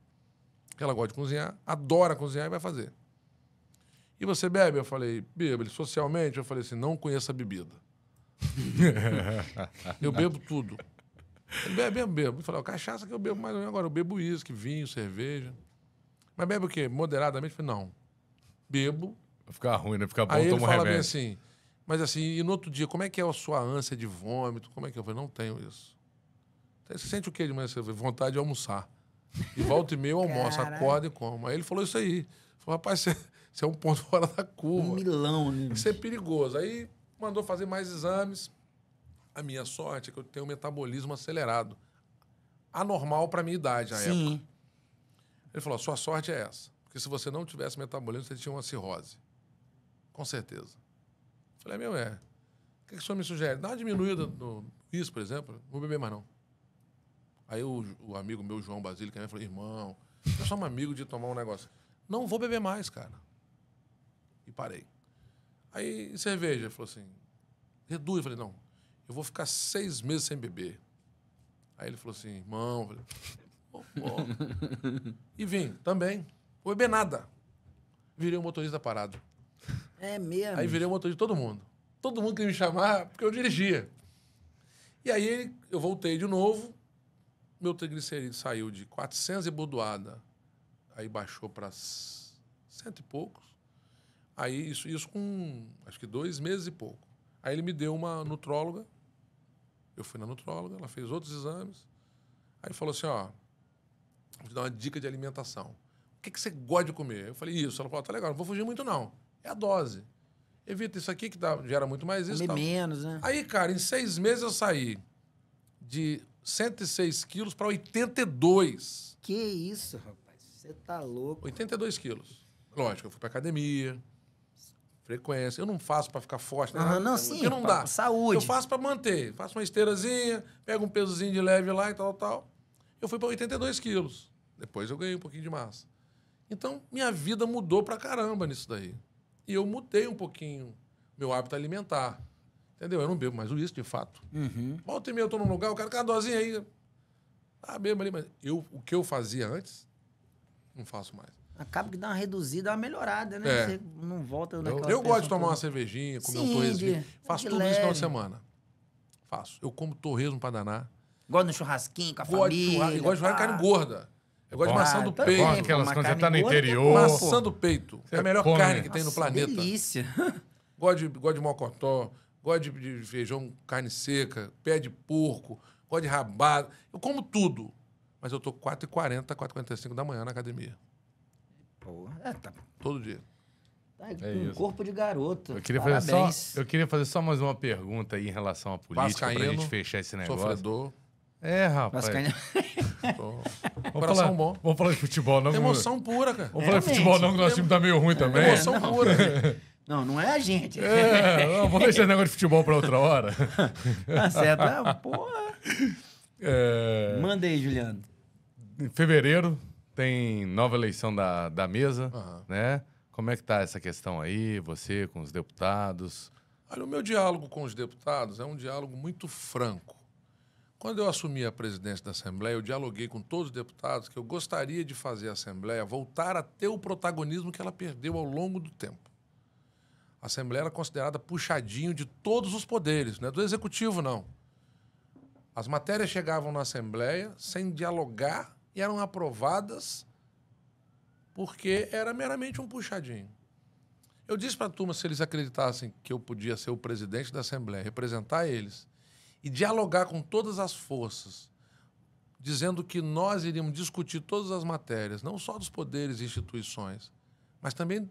Ela gosta de cozinhar, adora cozinhar e vai fazer. E você bebe? Eu falei, bebo. Ele, socialmente, eu falei assim, não conheço a bebida. Eu bebo tudo. Ele bebo. Eu falei, cachaça que eu bebo mais ou menos agora. Eu bebo uísque, vinho, cerveja. Mas bebe o quê? Moderadamente? Eu falei, não. Bebo. Vai ficar ruim, né? Ficar bom, aí ele toma fala remédio. Bem assim, mas assim, e no outro dia, como é que é a sua ânsia de vômito? Como é que eu falei, não tenho isso. Você sente o quê de manhã? Você vontade de almoçar. E volta e meia eu almoço, acordo e como. Aí ele falou isso aí. Falou, rapaz, você é um ponto fora da curva. Um milão, né? Isso é perigoso. Aí mandou fazer mais exames. A minha sorte é que eu tenho um metabolismo acelerado. Anormal para minha idade na época. Ele falou, sua sorte é essa. Porque se você não tivesse metabolismo, você tinha uma cirrose. Com certeza. Eu falei, o que o senhor me sugere? Dá uma diminuída no isso, por exemplo. Não vou beber mais, não. Aí o amigo meu, João Basílio, que falou, irmão, eu sou um amigo de tomar um negócio. Não vou beber mais, cara. E parei. Aí, cerveja, ele falou assim, reduz. Eu falei, não, eu vou ficar 6 meses sem beber. Aí ele falou assim, irmão, eu falei, E vinho, também. Não vou beber nada. Virei um motorista parado. É mesmo? Aí virei o motorista de todo mundo. Todo mundo queria me chamar porque eu dirigia. E aí eu voltei de novo, meu triglicerídeo saiu de 400 e bordoada, aí baixou para 100 e poucos. Aí isso com, acho que 2 meses e pouco. Aí ele me deu uma nutróloga, eu fui na nutróloga, ela fez outros exames, aí falou assim, ó, vou te dar uma dica de alimentação. O que você gosta de comer? Eu falei, isso. Ela falou, tá legal, não vou fugir muito não, é a dose. Evita isso aqui, que gera muito mais isso. Comer menos, né? Aí, cara, em 6 meses eu saí de 106 quilos para 82. Que isso, rapaz? Você tá louco. 82 quilos. Lógico, eu fui pra academia, frequência. Eu não faço para ficar forte, né? Não, sim. Porque não dá. Saúde. Eu faço para manter. Faço uma esteirazinha, pego um pesozinho de leve lá e tal. Eu fui para 82 quilos. Depois eu ganhei um pouquinho de massa. Então, minha vida mudou pra caramba nisso daí. E eu mudei um pouquinho meu hábito alimentar. Entendeu? Eu não bebo mais uísque, de fato. Volta e meia eu tô num lugar, o cara, quer uma dosinha aí. Ah, bebo ali, mas o que eu fazia antes, não faço mais. Acaba que dá uma reduzida, uma melhorada, né? É. Você não volta naquela Eu gosto de tomar toda. uma cervejinha, comer Sim, um torresmo. Faço de tudo isso no final de leve. semana. Faço. Eu como torresmo pra danar. Gosta no churrasquinho com a Gosto de família. churrasco, gosto de churrasco de pá. carne gorda. Eu gosto de maçã do também, peito. pô, Aquelas uma quando você carne tá no gorda é interior. boa, pô. Maçã do peito. É a melhor come, carne né? que tem no Nossa, planeta. delícia. Gosto de mocotó, gosto de feijão, carne seca, pé de porco, gosto de rabada. Eu como tudo. Mas eu tô 4h40, 4h45 da manhã na academia. Pô, tá Todo dia. com isso. um corpo de garoto. Eu queria, Parabéns. eu queria fazer só mais uma pergunta aí em relação à política, pra Vascaíno, gente fechar esse negócio. Sofredor. É, rapaz. Vascaíno. Vamos Coração falar, bom. vamos falar de futebol, não. Emoção pura, cara. Vamos falar de Realmente. futebol, não, que o nosso time tá meio ruim também. Emoção pura. Não é a gente. Não, vamos deixar esse negócio de futebol pra outra hora. Tá certo. Ah, porra. É, Manda aí, Juliano. em fevereiro tem nova eleição da mesa, Aham. né? Como é que tá essa questão aí, você com os deputados? Olha, o meu diálogo com os deputados é um diálogo muito franco. Quando eu assumi a presidência da Assembleia, eu dialoguei com todos os deputados que eu gostaria de fazer a Assembleia voltar a ter o protagonismo que ela perdeu ao longo do tempo. A Assembleia era considerada puxadinho de todos os poderes, não é do Executivo, não. As matérias chegavam na Assembleia sem dialogar e eram aprovadas porque era meramente um puxadinho. Eu disse para a turma, se eles acreditassem que eu podia ser o presidente da Assembleia, representar eles e dialogar com todas as forças, dizendo que nós iríamos discutir todas as matérias, não só dos poderes e instituições, mas também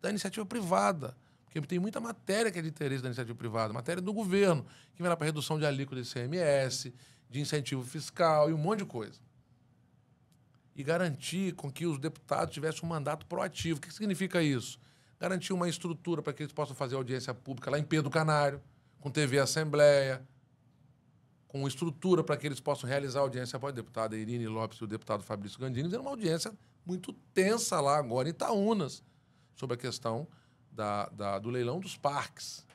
da iniciativa privada, porque tem muita matéria que é de interesse da iniciativa privada, matéria do governo, que vai lá para redução de alíquota de ICMS, de incentivo fiscal e um monte de coisa. E garantir com que os deputados tivessem um mandato proativo. O que significa isso? Garantir uma estrutura para que eles possam fazer audiência pública lá em Pedro Canário, com TV Assembleia, com estrutura para que eles possam realizar audiência para a deputada Irine Lopes e o deputado Fabrício Gandini. Fizeram uma audiência muito tensa lá agora em Itaúnas, sobre a questão do leilão dos parques.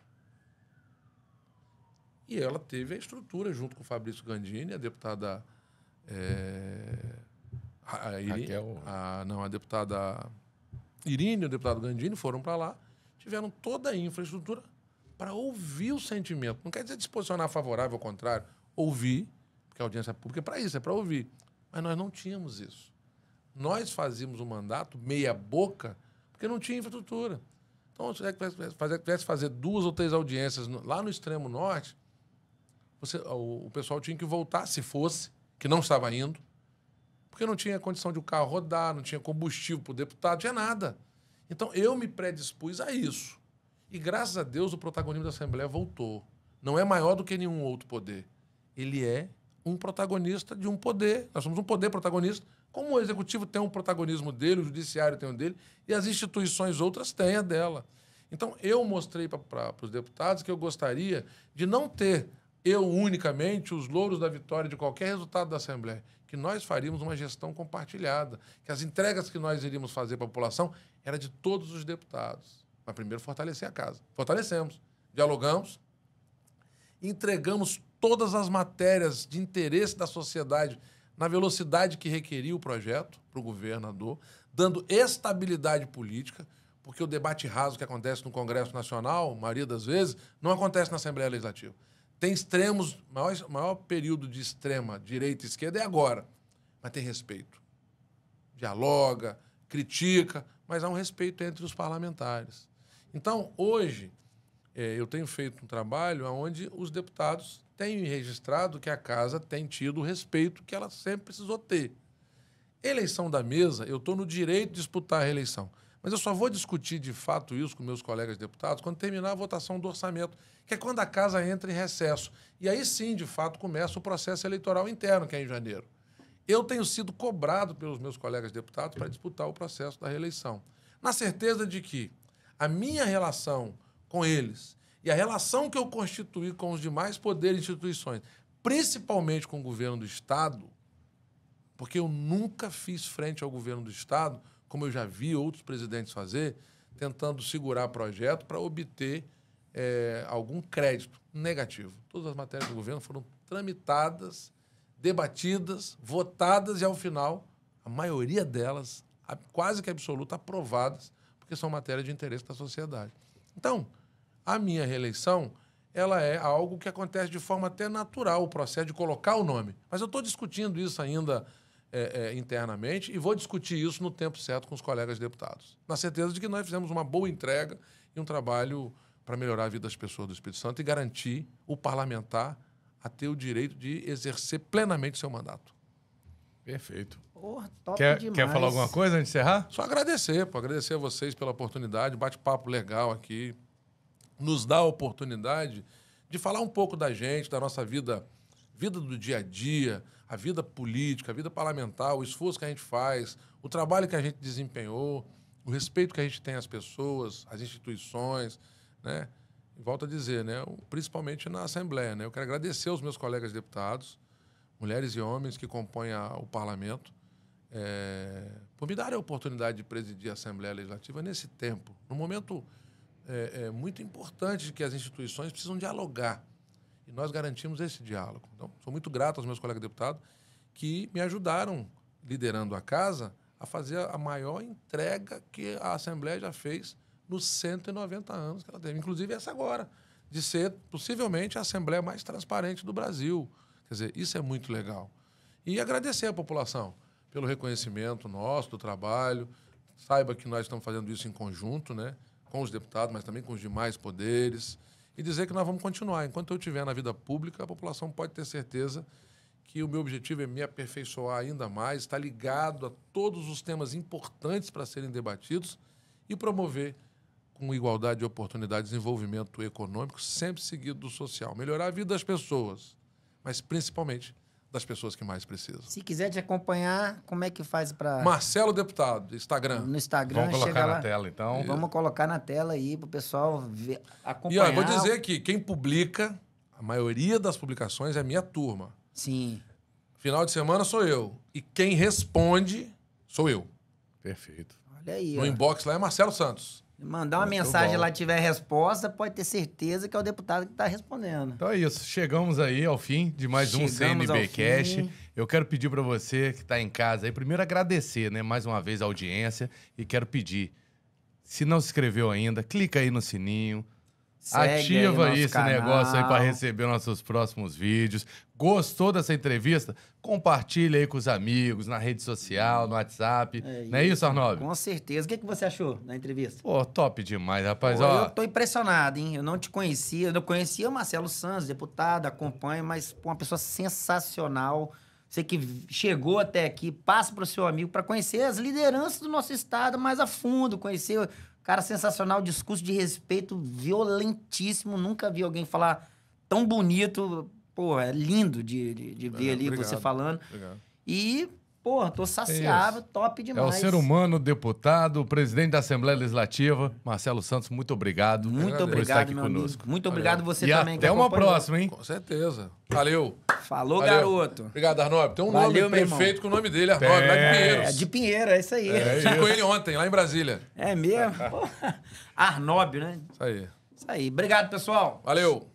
E ela teve a estrutura, junto com o Fabrício Gandini, a deputada... a Irine, Raquel. a deputada Irine e o deputado Gandini foram para lá, tiveram toda a infraestrutura para ouvir o sentimento. Não quer dizer disposicionar favorável, ao contrário. Ouvir, porque a audiência pública é para isso, é para ouvir. Mas nós não tínhamos isso. Nós fazíamos um mandato meia boca porque não tinha infraestrutura. Então, se tivesse fazer 2 ou 3 audiências lá no extremo norte, o pessoal tinha que voltar, se fosse, que não estava indo, porque não tinha condição de o carro rodar, não tinha combustível para o deputado, não tinha nada. Então, eu me predispus a isso. E, graças a Deus, o protagonismo da Assembleia voltou. Não é maior do que nenhum outro poder. Ele é um protagonista de um poder. Nós somos um poder protagonista. Como o Executivo tem um protagonismo dele, o Judiciário tem um dele, e as instituições outras têm a dela. Então, eu mostrei para os deputados que eu gostaria de não ter eu unicamente os louros da vitória de qualquer resultado da Assembleia, que nós faríamos uma gestão compartilhada, que as entregas que nós iríamos fazer para a população era de todos os deputados. Mas primeiro fortalecer a casa. Fortalecemos, dialogamos, entregamos todas as matérias de interesse da sociedade na velocidade que requeria o projeto para o governador, dando estabilidade política, porque o debate raso que acontece no Congresso Nacional, a maioria das vezes, não acontece na Assembleia Legislativa. Tem extremos, maior período de extrema direita e esquerda é agora, mas tem respeito. Dialoga, critica, mas há um respeito entre os parlamentares. Então, hoje, eu tenho feito um trabalho onde os deputados têm registrado que a casa tem tido o respeito que ela sempre precisou ter. Eleição da mesa, eu estou no direito de disputar a reeleição. Mas eu só vou discutir, de fato, isso com meus colegas deputados quando terminar a votação do orçamento, que é quando a casa entra em recesso. E aí sim, de fato, começa o processo eleitoral interno, que é em janeiro. Eu tenho sido cobrado pelos meus colegas deputados para disputar o processo da reeleição. Na certeza de que a minha relação com eles e a relação que eu constituí com os demais poderes e instituições, principalmente com o governo do Estado, porque eu nunca fiz frente ao governo do Estado, como eu já vi outros presidentes fazer, tentando segurar projeto para obter algum crédito negativo. Todas as matérias do governo foram tramitadas, debatidas, votadas e, ao final, a maioria delas, quase que absoluta, aprovadas, porque são matérias de interesse da sociedade. Então, a minha reeleição, ela é algo que acontece de forma até natural, o processo de colocar o nome. Mas eu estou discutindo isso ainda internamente e vou discutir isso no tempo certo com os colegas deputados. Na certeza de que nós fizemos uma boa entrega e um trabalho para melhorar a vida das pessoas do Espírito Santo e garantir o parlamentar a ter o direito de exercer plenamente seu mandato. Perfeito. Porra, top Quer falar alguma coisa antes de encerrar? Só agradecer a vocês pela oportunidade, bate-papo legal aqui, nos dá a oportunidade de falar um pouco da gente, da nossa vida do dia a dia, a vida política, a vida parlamentar, o esforço que a gente faz, o trabalho que a gente desempenhou, o respeito que a gente tem às pessoas, às instituições, né? E volto a dizer, né? Principalmente na Assembleia, né? Eu quero agradecer aos meus colegas deputados, mulheres e homens que compõem o parlamento, por me darem a oportunidade de presidir a Assembleia Legislativa nesse tempo, num momento muito importante que as instituições precisam dialogar. E nós garantimos esse diálogo. Então, sou muito grato aos meus colegas deputados que me ajudaram, liderando a casa, a fazer a maior entrega que a Assembleia já fez nos 190 anos que ela teve. Inclusive essa agora, de ser possivelmente a Assembleia mais transparente do Brasil. Quer dizer, isso é muito legal. E agradecer à população pelo reconhecimento nosso, do trabalho. Saiba que nós estamos fazendo isso em conjunto, né? Com os deputados, mas também com os demais poderes. E dizer que nós vamos continuar. Enquanto eu estiver na vida pública, a população pode ter certeza que o meu objetivo é me aperfeiçoar ainda mais, estar ligado a todos os temas importantes para serem debatidos e promover, com igualdade de oportunidade, desenvolvimento econômico, sempre seguido do social. Melhorar a vida das pessoas, mas principalmente das pessoas que mais precisam. Se quiser te acompanhar, como é que faz para... Marcelo Deputado, Instagram. No Instagram, Vamos colocar lá. na tela, então. Vamos colocar na tela aí para o pessoal ver, acompanhar. E ó, vou dizer que quem publica, a maioria das publicações é minha turma. Sim. Final de semana sou eu. E quem responde sou eu. Perfeito. Olha aí, No ó. inbox lá é Marcelo Santos. Mandar uma Muito mensagem bom. lá, tiver resposta, pode ter certeza que é o deputado que está respondendo. Então é isso. Chegamos aí ao fim de mais um Chegamos ao CNBcast. fim. Eu quero pedir para você que está em casa aí, primeiro agradecer, né, mais uma vez a audiência e quero pedir, se não se inscreveu ainda, clica aí no sininho, Segue ativa aí aí nosso esse canal. negócio aí para receber nossos próximos vídeos. Gostou dessa entrevista? Compartilha aí com os amigos, na rede social, no WhatsApp. Não é isso, Arnaldo? Com certeza. O que você achou da entrevista? Pô, top demais, rapaz. Pô, Ó, eu tô impressionado, hein? Eu não te conhecia. Eu conhecia o Marcelo Santos, deputado, acompanho, mas pô, uma pessoa sensacional. Você que chegou até aqui, passa para o seu amigo para conhecer as lideranças do nosso estado mais a fundo, conhecer o cara sensacional, discurso de respeito violentíssimo. Nunca vi alguém falar tão bonito. Pô, é lindo de ver ali obrigado. você falando. Obrigado. E, pô, tô saciável, top é demais. o ser humano, deputado, presidente da Assembleia Legislativa, Marcelo Santos, muito obrigado Muito por estar obrigado, aqui meu conosco. amigo. Muito obrigado você E também. que até uma acompanhou. próxima, hein? Com certeza. Valeu. Falou, Valeu. garoto. Obrigado, Arnaldo. Tem um Valeu, nome meu irmão. prefeito com o nome dele, Arnaldo, lá de É Pinheiros. de Pinheiro, é isso aí. Estive com ele ontem, lá em Brasília. É mesmo? Pô, Arnóbio, né? Isso aí. Isso aí. Obrigado, pessoal. Valeu.